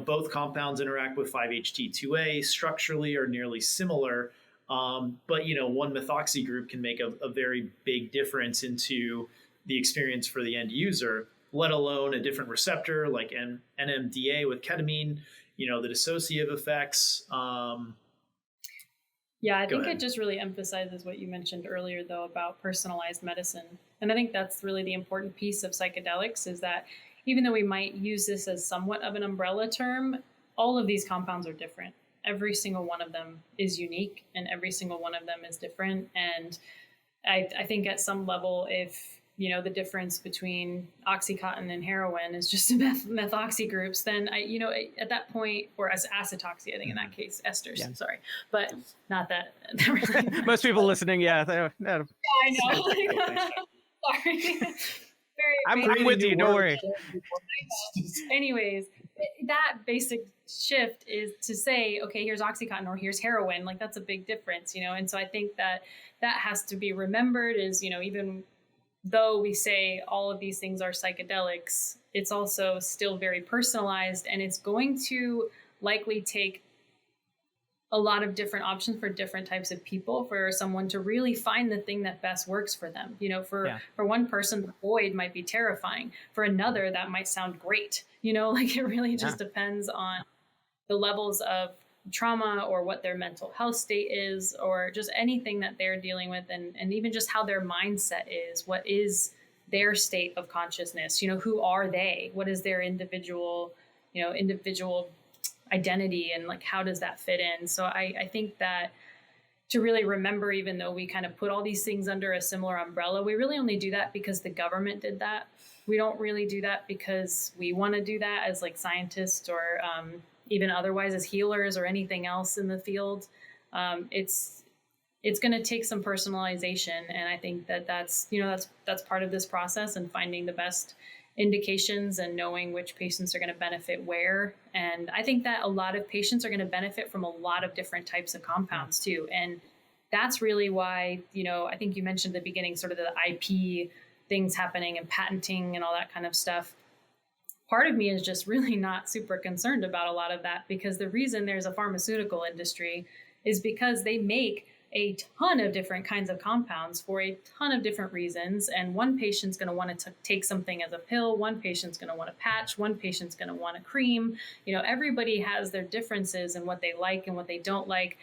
both compounds interact with 5-HT2A structurally are nearly similar. But, 1-methoxy group can make a very big difference into the experience for the end user, let alone a different receptor like NMDA with ketamine, the dissociative effects. Yeah, I think it just really emphasizes what you mentioned earlier, though, about personalized medicine. And I think that's really the important piece of psychedelics, is that even though we might use this as somewhat of an umbrella term, all of these compounds are different. Every single one of them is unique, and every single one of them is different. And I think at some level, if the difference between Oxycontin and heroin is just methoxy groups, then at that point, or as acetoxy, I think in that case, esters, sorry, but not that. Really Most people listening, yeah. I know. Sorry. I'm with you, don't worry. Anyways, that basic shift is to say, okay, here's Oxycontin or here's heroin. Like, that's a big difference, and so I think that has to be remembered, is, even though we say all of these things are psychedelics, it's also still very personalized, and it's going to likely take a lot of different options for different types of people for someone to really find the thing that best works for them. For one person, the void might be terrifying. For another, that might sound great. Like, it really just depends on the levels of trauma or what their mental health state is, or just anything that they're dealing with, and even just how their mindset is. What is their state of consciousness? Who are they? What is their individual identity, and like, how does that fit in? So I think that to really remember, even though we kind of put all these things under a similar umbrella, we really only do that because the government did that. We don't really do that because we want to do that as like scientists, or even otherwise as healers, or anything else in the field. It's going to take some personalization, and I think that's part of this process, and finding the best indications and knowing which patients are going to benefit where. And I think that a lot of patients are going to benefit from a lot of different types of compounds too. And that's really why, I think you mentioned at the beginning, sort of the IP things happening and patenting and all that kind of stuff. Part of me is just really not super concerned about a lot of that, because the reason there's a pharmaceutical industry is because they make a ton of different kinds of compounds for a ton of different reasons. And one patient's going to want to take something as a pill. One patient's going to want a patch. One patient's going to want a cream. Everybody has their differences in what they like and what they don't like.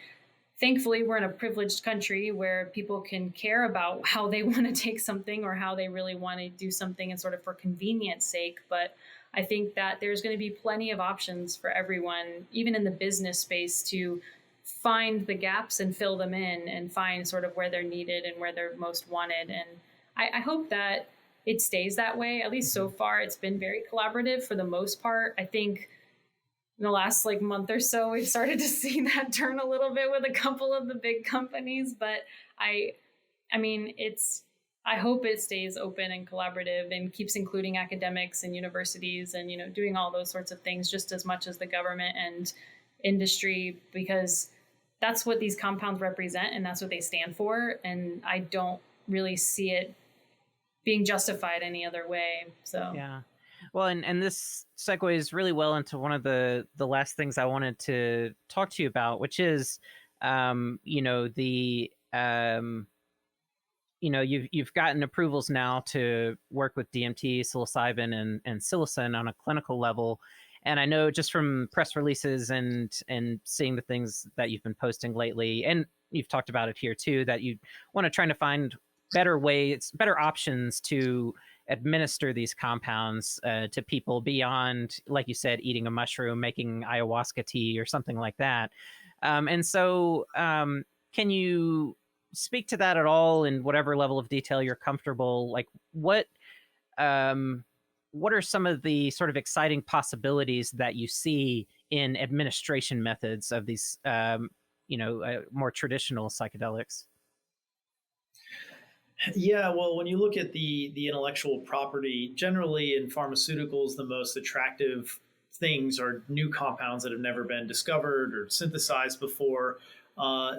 Thankfully, we're in a privileged country where people can care about how they want to take something, or how they really want to do something, and sort of for convenience sake. But I think that there's going to be plenty of options for everyone, even in the business space, to find the gaps and fill them in, and find sort of where they're needed and where they're most wanted. And I hope that it stays that way. At least so far, it's been very collaborative for the most part. I think in the last month or so, we've started to see that turn a little bit with a couple of the big companies. But I hope it stays open and collaborative, and keeps including academics and universities, and doing all those sorts of things just as much as the government and industry, because that's what these compounds represent, and that's what they stand for. And I don't really see it being justified any other way. So yeah. Well, and this segues really well into one of the last things I wanted to talk to you about, which is, you've gotten approvals now to work with DMT, psilocybin, and psilocin on a clinical level. And I know just from press releases and seeing the things that you've been posting lately, and you've talked about it here too, that you want to try to find better ways, better options to administer these compounds to people beyond, like you said, eating a mushroom, making ayahuasca tea or something like that. Can can you speak to that at all in whatever level of detail you're comfortable? Like what are some of the sort of exciting possibilities that you see in administration methods of these, more traditional psychedelics? Yeah, well, when you look at the intellectual property, generally in pharmaceuticals, the most attractive things are new compounds that have never been discovered or synthesized before.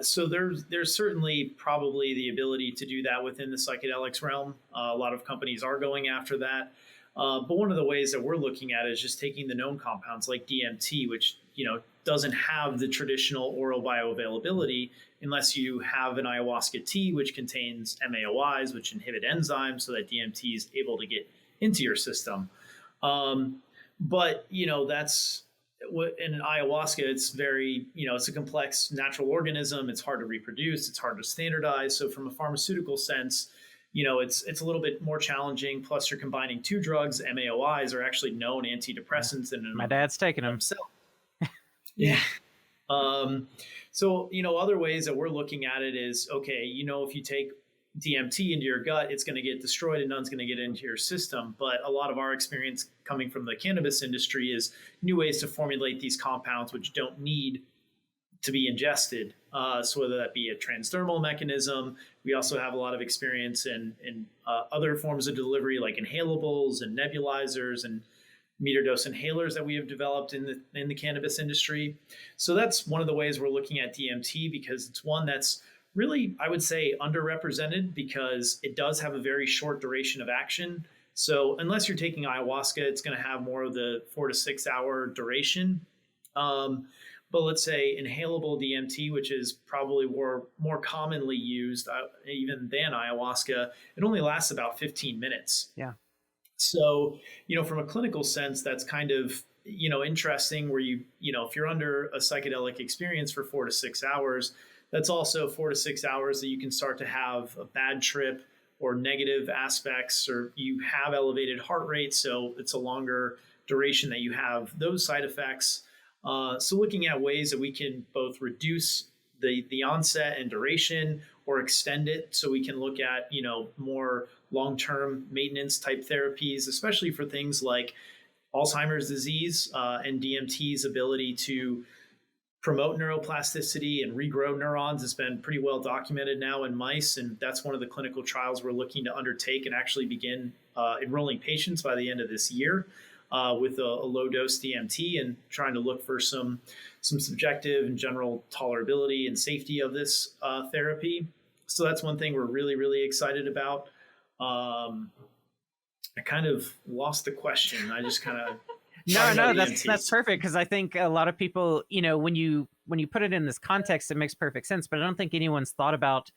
So there's certainly probably the ability to do that within the psychedelics realm. A lot of companies are going after that. But one of the ways that we're looking at is just taking the known compounds like DMT, which doesn't have the traditional oral bioavailability unless you have an ayahuasca tea, which contains MAOIs, which inhibit enzymes so that DMT is able to get into your system. But that's what in an ayahuasca, it's very, it's a complex natural organism. It's hard to reproduce. It's hard to standardize. So from a pharmaceutical sense, it's a little bit more challenging. Plus, you're combining two drugs. MAOIs are actually known antidepressants. And my dad's taking them. Yeah. So, other ways that we're looking at it is, okay, if you take DMT into your gut, it's going to get destroyed and none's going to get into your system. But a lot of our experience coming from the cannabis industry is new ways to formulate these compounds which don't need to be ingested. So whether that be a transdermal mechanism, we also have a lot of experience in other forms of delivery like inhalables and nebulizers and meter dose inhalers that we have developed in the cannabis industry. So that's one of the ways we're looking at DMT, because it's one that's really, I would say, underrepresented because it does have a very short duration of action. So unless you're taking ayahuasca, it's going to have more of the 4 to 6 hour duration. But let's say inhalable DMT, which is probably more commonly used even than ayahuasca, it only lasts about 15 minutes. Yeah. So, from a clinical sense, that's kind of, interesting where if you're under a psychedelic experience for 4 to 6 hours, that's also 4 to 6 hours that you can start to have a bad trip or negative aspects, or you have elevated heart rate. So it's a longer duration that you have those side effects. So looking at ways that we can both reduce the onset and duration or extend it, so we can look at, more long-term maintenance type therapies, especially for things like Alzheimer's disease and DMT's ability to promote neuroplasticity and regrow neurons has been pretty well documented now in mice. And that's one of the clinical trials we're looking to undertake and actually begin enrolling patients by the end of this year with a low dose DMT, and trying to look for some subjective and general tolerability and safety of this therapy. So that's one thing we're really, really excited about. I kind of lost the question. I just kind of No, that's perfect, because I think a lot of people, when you put it in this context, it makes perfect sense. But I don't think anyone's thought about,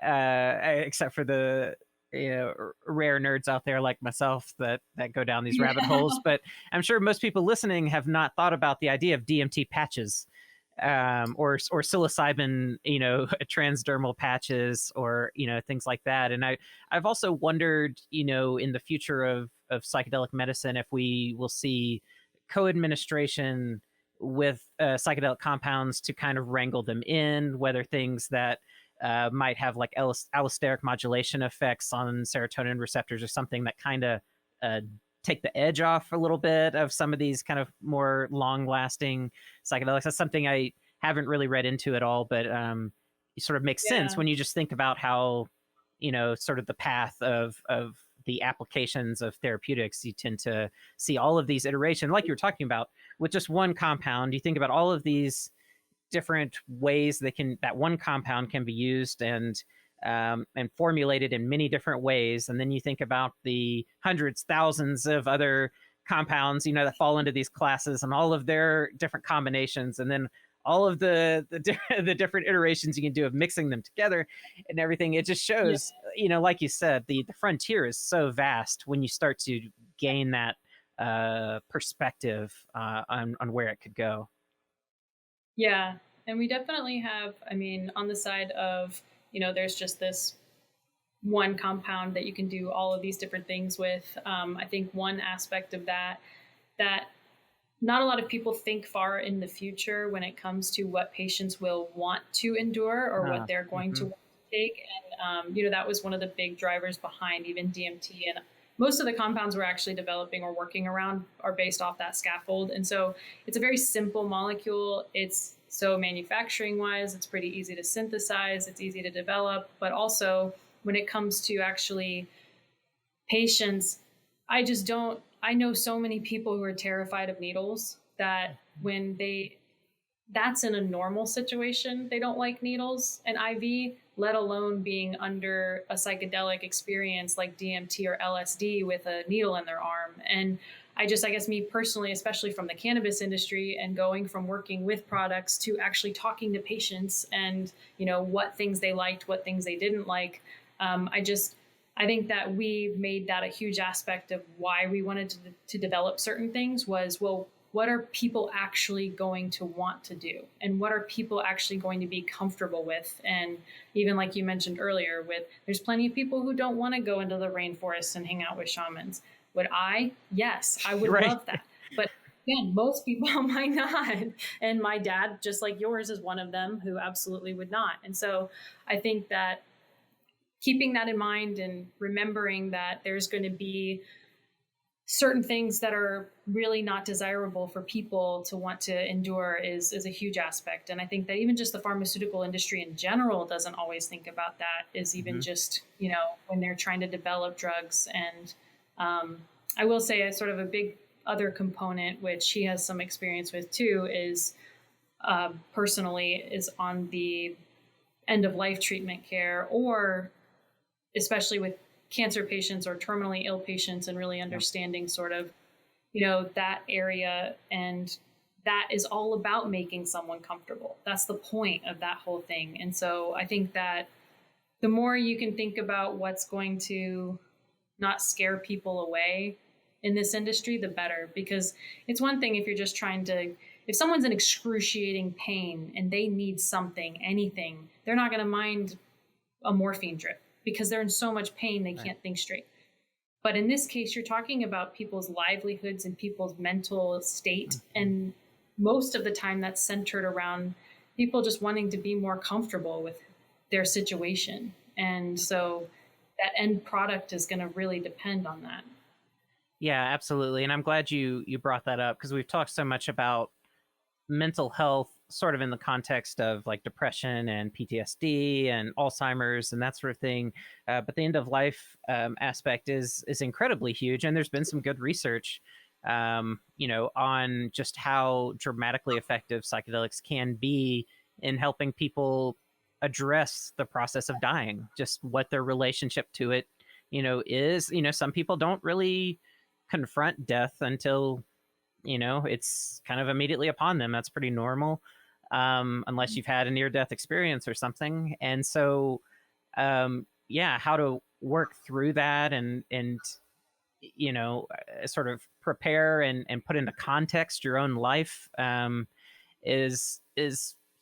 except for the rare nerds out there like myself that go down these rabbit holes. But I'm sure most people listening have not thought about the idea of DMT patches, or psilocybin, transdermal patches, or things like that. And I've also wondered, in the future of psychedelic medicine, if we will see co-administration with psychedelic compounds to kind of wrangle them in, whether things that might have like allosteric modulation effects on serotonin receptors or something that kind of take the edge off a little bit of some of these kind of more long-lasting psychedelics. That's something I haven't really read into at all, but it sort of makes sense when you just think about how, sort of the path of the applications of therapeutics. You tend to see all of these iterations, like you were talking about, with just one compound. You think about all of these different ways that one compound can be used and formulated in many different ways. And then you think about the hundreds, thousands of other compounds, that fall into these classes and all of their different combinations. And then all of the different iterations you can do of mixing them together and everything. It just shows, like you said, the frontier is so vast when you start to gain that perspective on where it could go. Yeah. And we definitely have, on the side of, there's just this one compound that you can do all of these different things with. I think one aspect of that not a lot of people think far in the future when it comes to what patients will want to endure or what they're going to want to take. And, that was one of the big drivers behind even DMT. And most of the compounds we're actually developing or working around are based off that scaffold. And so it's a very simple molecule. It's so manufacturing wise, it's pretty easy to synthesize. It's easy to develop. But also when it comes to actually patients, I know so many people who are terrified of needles that that's in a normal situation, they don't like needles and IV, let alone being under a psychedelic experience like DMT or LSD with a needle in their arm. And I guess me personally, especially from the cannabis industry and going from working with products to actually talking to patients and, what things they liked, what things they didn't like. I think that we made that a huge aspect of why we wanted to develop certain things was, well, what are people actually going to want to do? And what are people actually going to be comfortable with? And even like you mentioned earlier, there's plenty of people who don't want to go into the rainforest and hang out with shamans. Would I? Yes, I would love that. But again, most people might not. And my dad, just like yours, is one of them who absolutely would not. And so I think that keeping that in mind and remembering that there's going to be certain things that are really not desirable for people to want to endure is a huge aspect. And I think that even just the pharmaceutical industry in general doesn't always think about that, is even just, when they're trying to develop drugs. And I will say sort of a big other component, which he has some experience with too, is personally is on the end of life treatment care, or especially with cancer patients or terminally ill patients, and really understanding sort of, that area. And that is all about making someone comfortable. That's the point of that whole thing. And so I think that the more you can think about what's going to not scare people away in this industry, the better. Because it's one thing if you're just if someone's in excruciating pain and they need something, anything, they're not going to mind a morphine drip, because they're in so much pain they can't think straight. But in this case, you're talking about people's livelihoods and people's mental state. And most of the time that's centered around people just wanting to be more comfortable with their situation. And so that end product is going to really depend on that. Yeah, absolutely. And I'm glad you brought that up, because we've talked so much about mental health sort of in the context of like depression and PTSD and Alzheimer's and that sort of thing. But the end of life aspect is incredibly huge. And there's been some good research, on just how dramatically effective psychedelics can be in helping people address the process of dying, just what their relationship to it, is. Some people don't really confront death until it's kind of immediately upon them. That's pretty normal, unless you've had a near-death experience or something. And so, how to work through that and sort of prepare and put into context your own life is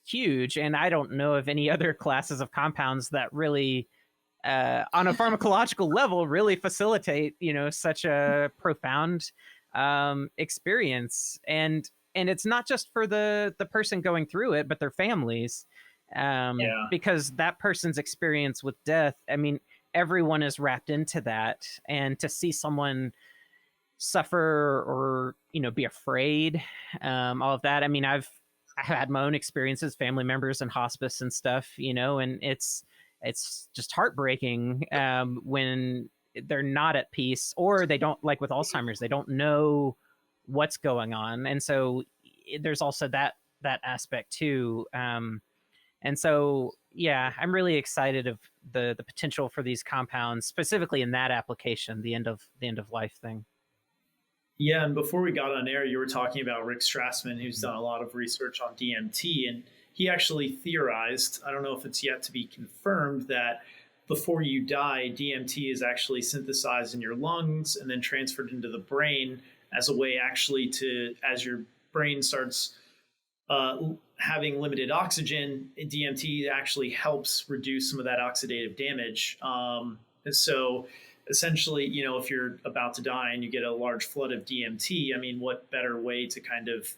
huge. And I don't know of any other classes of compounds that really, on a pharmacological level, really facilitate such a profound experience. And it's not just for the person going through it, but their families, because that person's experience with death, I mean, everyone is wrapped into that. And to see someone suffer or be afraid, all of that, I mean, I've had my own experiences, family members in hospice and stuff, and it's just heartbreaking when they're not at peace, or they don't, like with Alzheimer's, they don't know what's going on. And so there's also that aspect too. And so, I'm really excited of the potential for these compounds, specifically in that application, the end of life thing. Yeah, and before we got on air, you were talking about Rick Strassman, who's done a lot of research on DMT, and he actually theorized, I don't know if it's yet to be confirmed, that before you die, DMT is actually synthesized in your lungs and then transferred into the brain as a way actually to, as your brain starts having limited oxygen, DMT actually helps reduce some of that oxidative damage. And so essentially, if you're about to die and you get a large flood of DMT, I mean, what better way to kind of,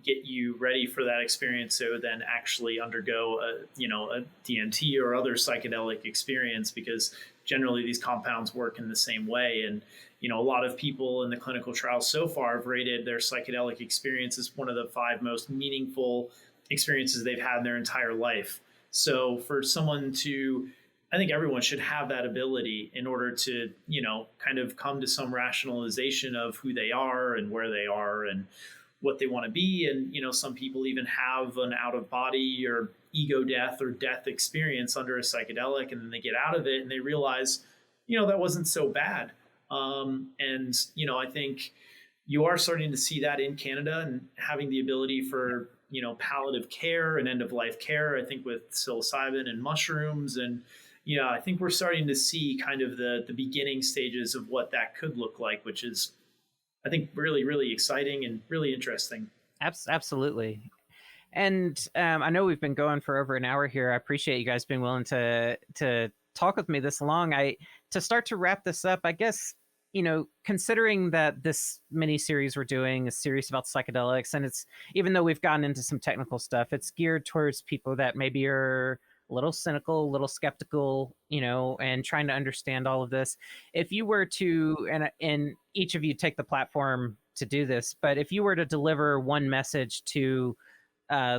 get you ready for that experience so then actually undergo a DMT or other psychedelic experience, because generally these compounds work in the same way. And, a lot of people in the clinical trials so far have rated their psychedelic experience as one of the 5 most meaningful experiences they've had in their entire life. So for someone to, I think everyone should have that ability in order to, kind of come to some rationalization of who they are and where they are and what they want to be. And, some people even have an out of body or ego death or death experience under a psychedelic, and then they get out of it and they realize, that wasn't so bad. And, I think you are starting to see that in Canada, and having the ability for, palliative care and end of life care, I think with psilocybin and mushrooms. And, I think we're starting to see kind of the beginning stages of what that could look like, which is, I think, really, really exciting and really interesting. Absolutely. And I know we've been going for over an hour here. I appreciate you guys being willing to talk with me this long. To start to wrap this up, I guess, considering that this mini series we're doing is serious about psychedelics, and it's, even though we've gotten into some technical stuff, it's geared towards people that maybe are a little cynical, a little skeptical, and trying to understand all of this. If you were to, and each of you take the platform to do this, but if you were to deliver one message to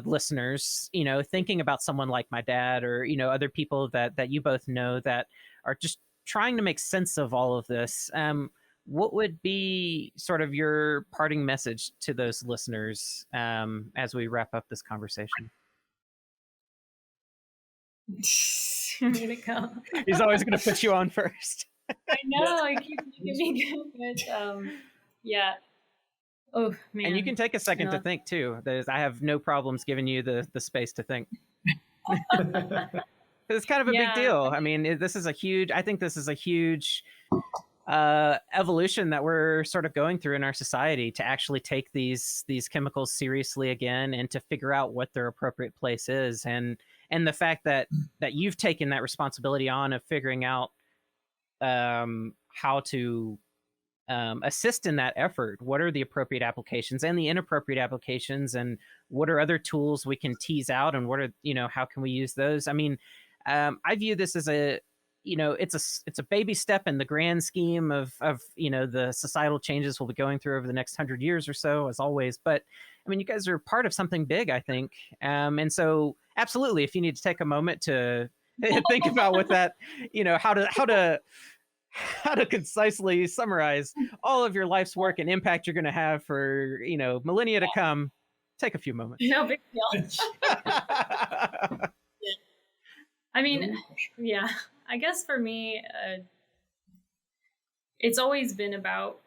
listeners, thinking about someone like my dad or, other people that you both know that are just trying to make sense of all of this, what would be sort of your parting message to those listeners as we wrap up this conversation? I'm gonna go. He's always going to put you on first. I know. I keep making me go, but yeah. Oh man. And you can take a second to think too. I have no problems giving you the space to think. It's kind of a big deal. I mean, I think this is a huge evolution that we're sort of going through in our society, to actually take these chemicals seriously again and to figure out what their appropriate place is. And the fact that you've taken that responsibility on of figuring out how to assist in that effort. What are the appropriate applications and the inappropriate applications, and what are other tools we can tease out, and what are, how can we use those? I mean, I view this as it's a baby step in the grand scheme of the societal changes we'll be going through over the next 100 years or so, as always. But I mean, you guys are part of something big, I think. And so absolutely, if you need to take a moment to think about what that, how to concisely summarize all of your life's work and impact you're going to have for, millennia to come, take a few moments. No big deal. I mean, yeah, I guess for me, it's always been about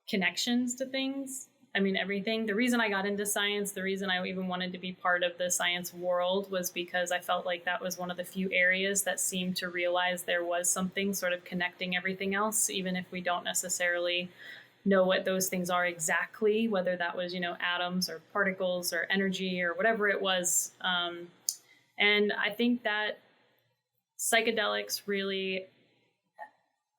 connections to things. I mean, everything. The reason I got into science, the reason I even wanted to be part of the science world, was because I felt like that was one of the few areas that seemed to realize there was something sort of connecting everything else, even if we don't necessarily know what those things are exactly, whether that was, atoms or particles or energy or whatever it was. And I think that psychedelics really,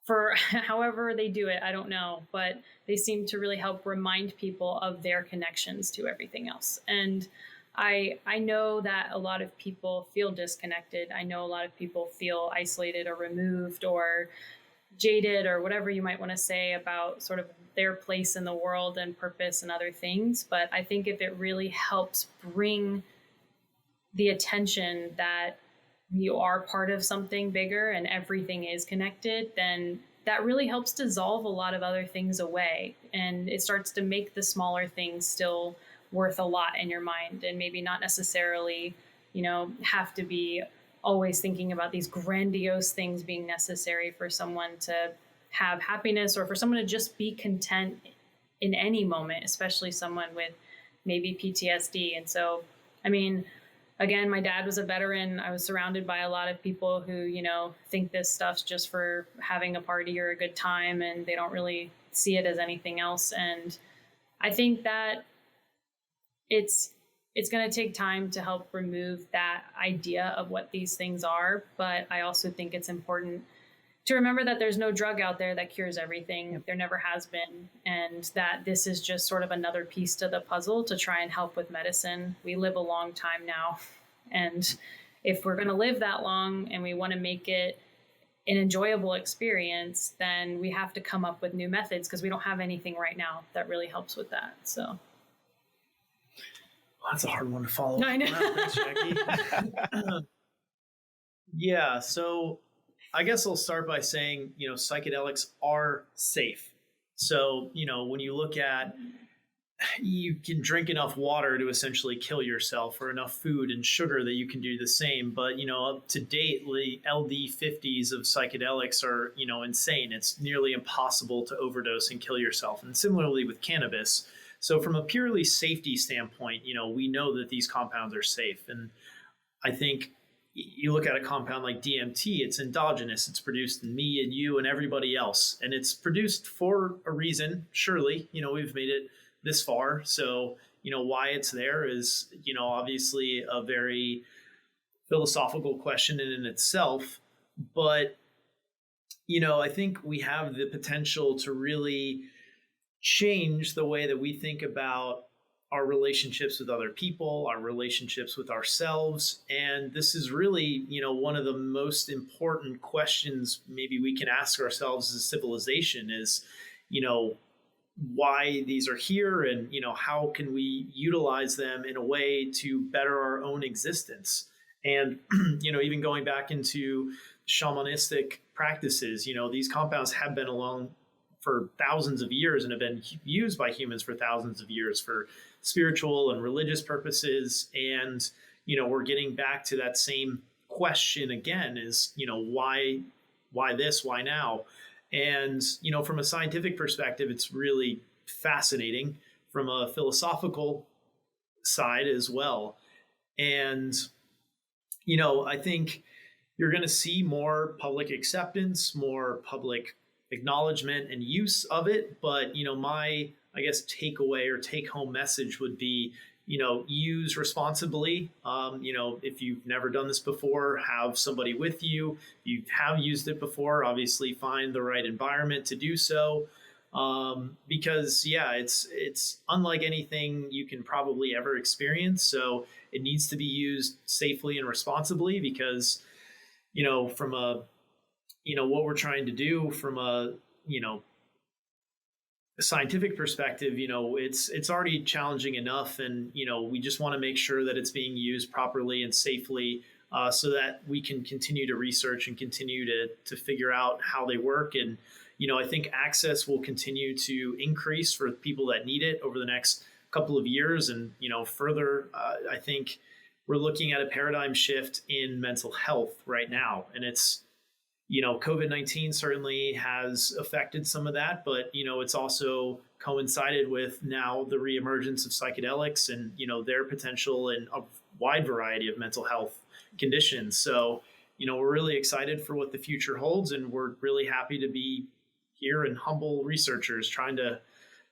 for however they do it, I don't know, but they seem to really help remind people of their connections to everything else. And I know that a lot of people feel disconnected. I know a lot of people feel isolated or removed or jaded or whatever you might want to say about sort of their place in the world and purpose and other things. But I think if it really helps bring the attention that you are part of something bigger and everything is connected, then that really helps dissolve a lot of other things away. And it starts to make the smaller things still worth a lot in your mind, and maybe not necessarily, have to be always thinking about these grandiose things being necessary for someone to have happiness, or for someone to just be content in any moment, especially someone with maybe PTSD. And so, I mean, again, my dad was a veteran. I was surrounded by a lot of people who, think this stuff's just for having a party or a good time, and they don't really see it as anything else. And I think that it's going to take time to help remove that idea of what these things are. But I also think it's important to remember that there's no drug out there that cures everything. There never has been. And that this is just sort of another piece to the puzzle to try and help with medicine. We live a long time now. And if we're going to live that long and we want to make it an enjoyable experience, then we have to come up with new methods, because we don't have anything right now that really helps with that. So. Well, that's a hard one to follow. No, I know. Wow, thanks, Jackie. Yeah, so I guess I'll start by saying, psychedelics are safe. So, when you look at, you can drink enough water to essentially kill yourself, or enough food and sugar that you can do the same. But, up to date, the LD50s of psychedelics are, insane. It's nearly impossible to overdose and kill yourself. And similarly with cannabis. So from a purely safety standpoint, we know that these compounds are safe. And I think you look at a compound like DMT, it's endogenous. It's produced in me and you and everybody else. And it's produced for a reason, surely. We've made it this far. So, why it's there is, obviously a very philosophical question in itself. But, I think we have the potential to really change the way that we think about our relationships with other people, our relationships with ourselves. And this is really, one of the most important questions maybe we can ask ourselves as a civilization is, why these are here, and, how can we utilize them in a way to better our own existence. And, even going back into shamanistic practices, these compounds have been along for thousands of years and have been used by humans for thousands of years for spiritual and religious purposes. And, we're getting back to that same question again is, why this, why now? And, from a scientific perspective, it's really fascinating from a philosophical side as well. And, I think you're going to see more public acceptance, more public acknowledgement and use of it. But, my, I guess, takeaway or take home message would be, use responsibly. If you've never done this before, have somebody with you. If you have used it before, obviously find the right environment to do so. Because it's unlike anything you can probably ever experience. So it needs to be used safely and responsibly, because, from a, what we're trying to do from a scientific perspective, it's already challenging enough. And, we just want to make sure that it's being used properly and safely, so that we can continue to research and continue to figure out how they work. And, I think access will continue to increase for people that need it over the next couple of years. And, further, I think we're looking at a paradigm shift in mental health right now. And it's, COVID-19 certainly has affected some of that, but, it's also coincided with now the reemergence of psychedelics and, their potential in a wide variety of mental health conditions. So, we're really excited for what the future holds, and we're really happy to be here and humble researchers trying to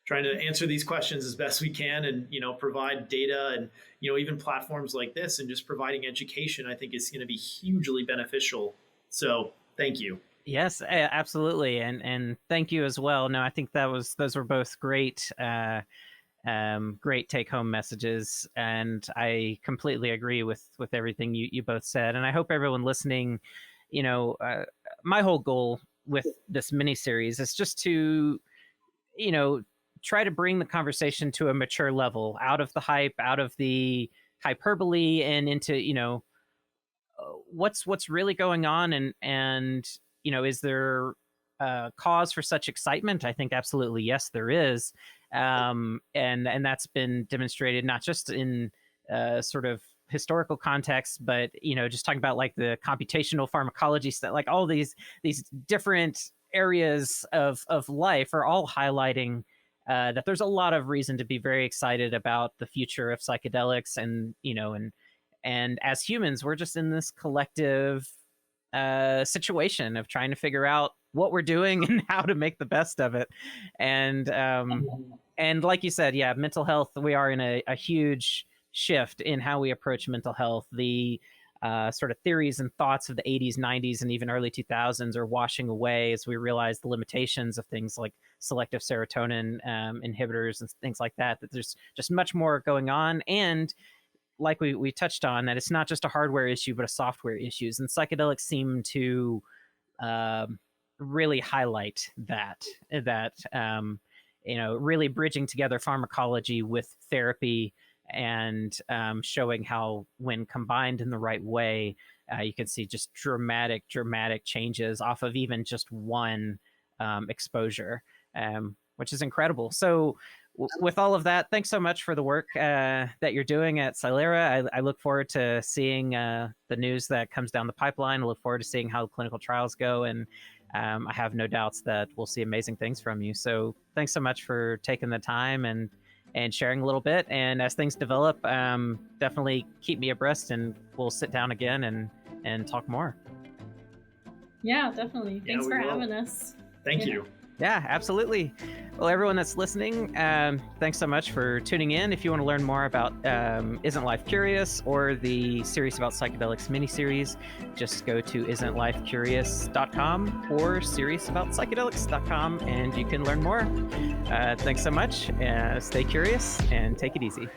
answer these questions as best we can, and, provide data and, even platforms like this, and just providing education, I think is going to be hugely beneficial. So thank you. Yes, absolutely. And thank you as well. No, I think those were both great, great take home messages. And I completely agree with everything you both said. And I hope everyone listening, my whole goal with this mini series is just to, try to bring the conversation to a mature level, out of the hype, out of the hyperbole, and into, what's really going on, and is there cause for such excitement? I think absolutely yes, there is, and that's been demonstrated not just in sort of historical context, but just talking about like the computational pharmacology stuff, like all these different areas of life are all highlighting that there's a lot of reason to be very excited about the future of psychedelics, and and as humans, we're just in this collective situation of trying to figure out what we're doing and how to make the best of it. And like you said, yeah, mental health, we are in a huge shift in how we approach mental health. The sort of theories and thoughts of the 80s, 90s, and even early 2000s are washing away as we realize the limitations of things like selective serotonin inhibitors and things like that, that there's just much more going on. And like we touched on, that it's not just a hardware issue, but a software issues. And psychedelics seem to really highlight that really bridging together pharmacology with therapy and showing how when combined in the right way, you can see just dramatic changes off of even just one exposure, which is incredible. So with all of that, thanks so much for the work that you're doing at Psilera. I look forward to seeing the news that comes down the pipeline. I look forward to seeing how clinical trials go, and I have no doubts that we'll see amazing things from you. So thanks so much for taking the time and sharing a little bit. And as things develop, definitely keep me abreast, and we'll sit down again and talk more. Yeah, definitely. Thanks for having us. Thank you. Yeah, absolutely. Well, everyone that's listening, thanks so much for tuning in. If you want to learn more about Isn't Life Curious or the Serious About Psychedelics miniseries, just go to isn'tlifecurious.com or seriousaboutpsychedelics.com and you can learn more. Thanks so much. Stay curious and take it easy.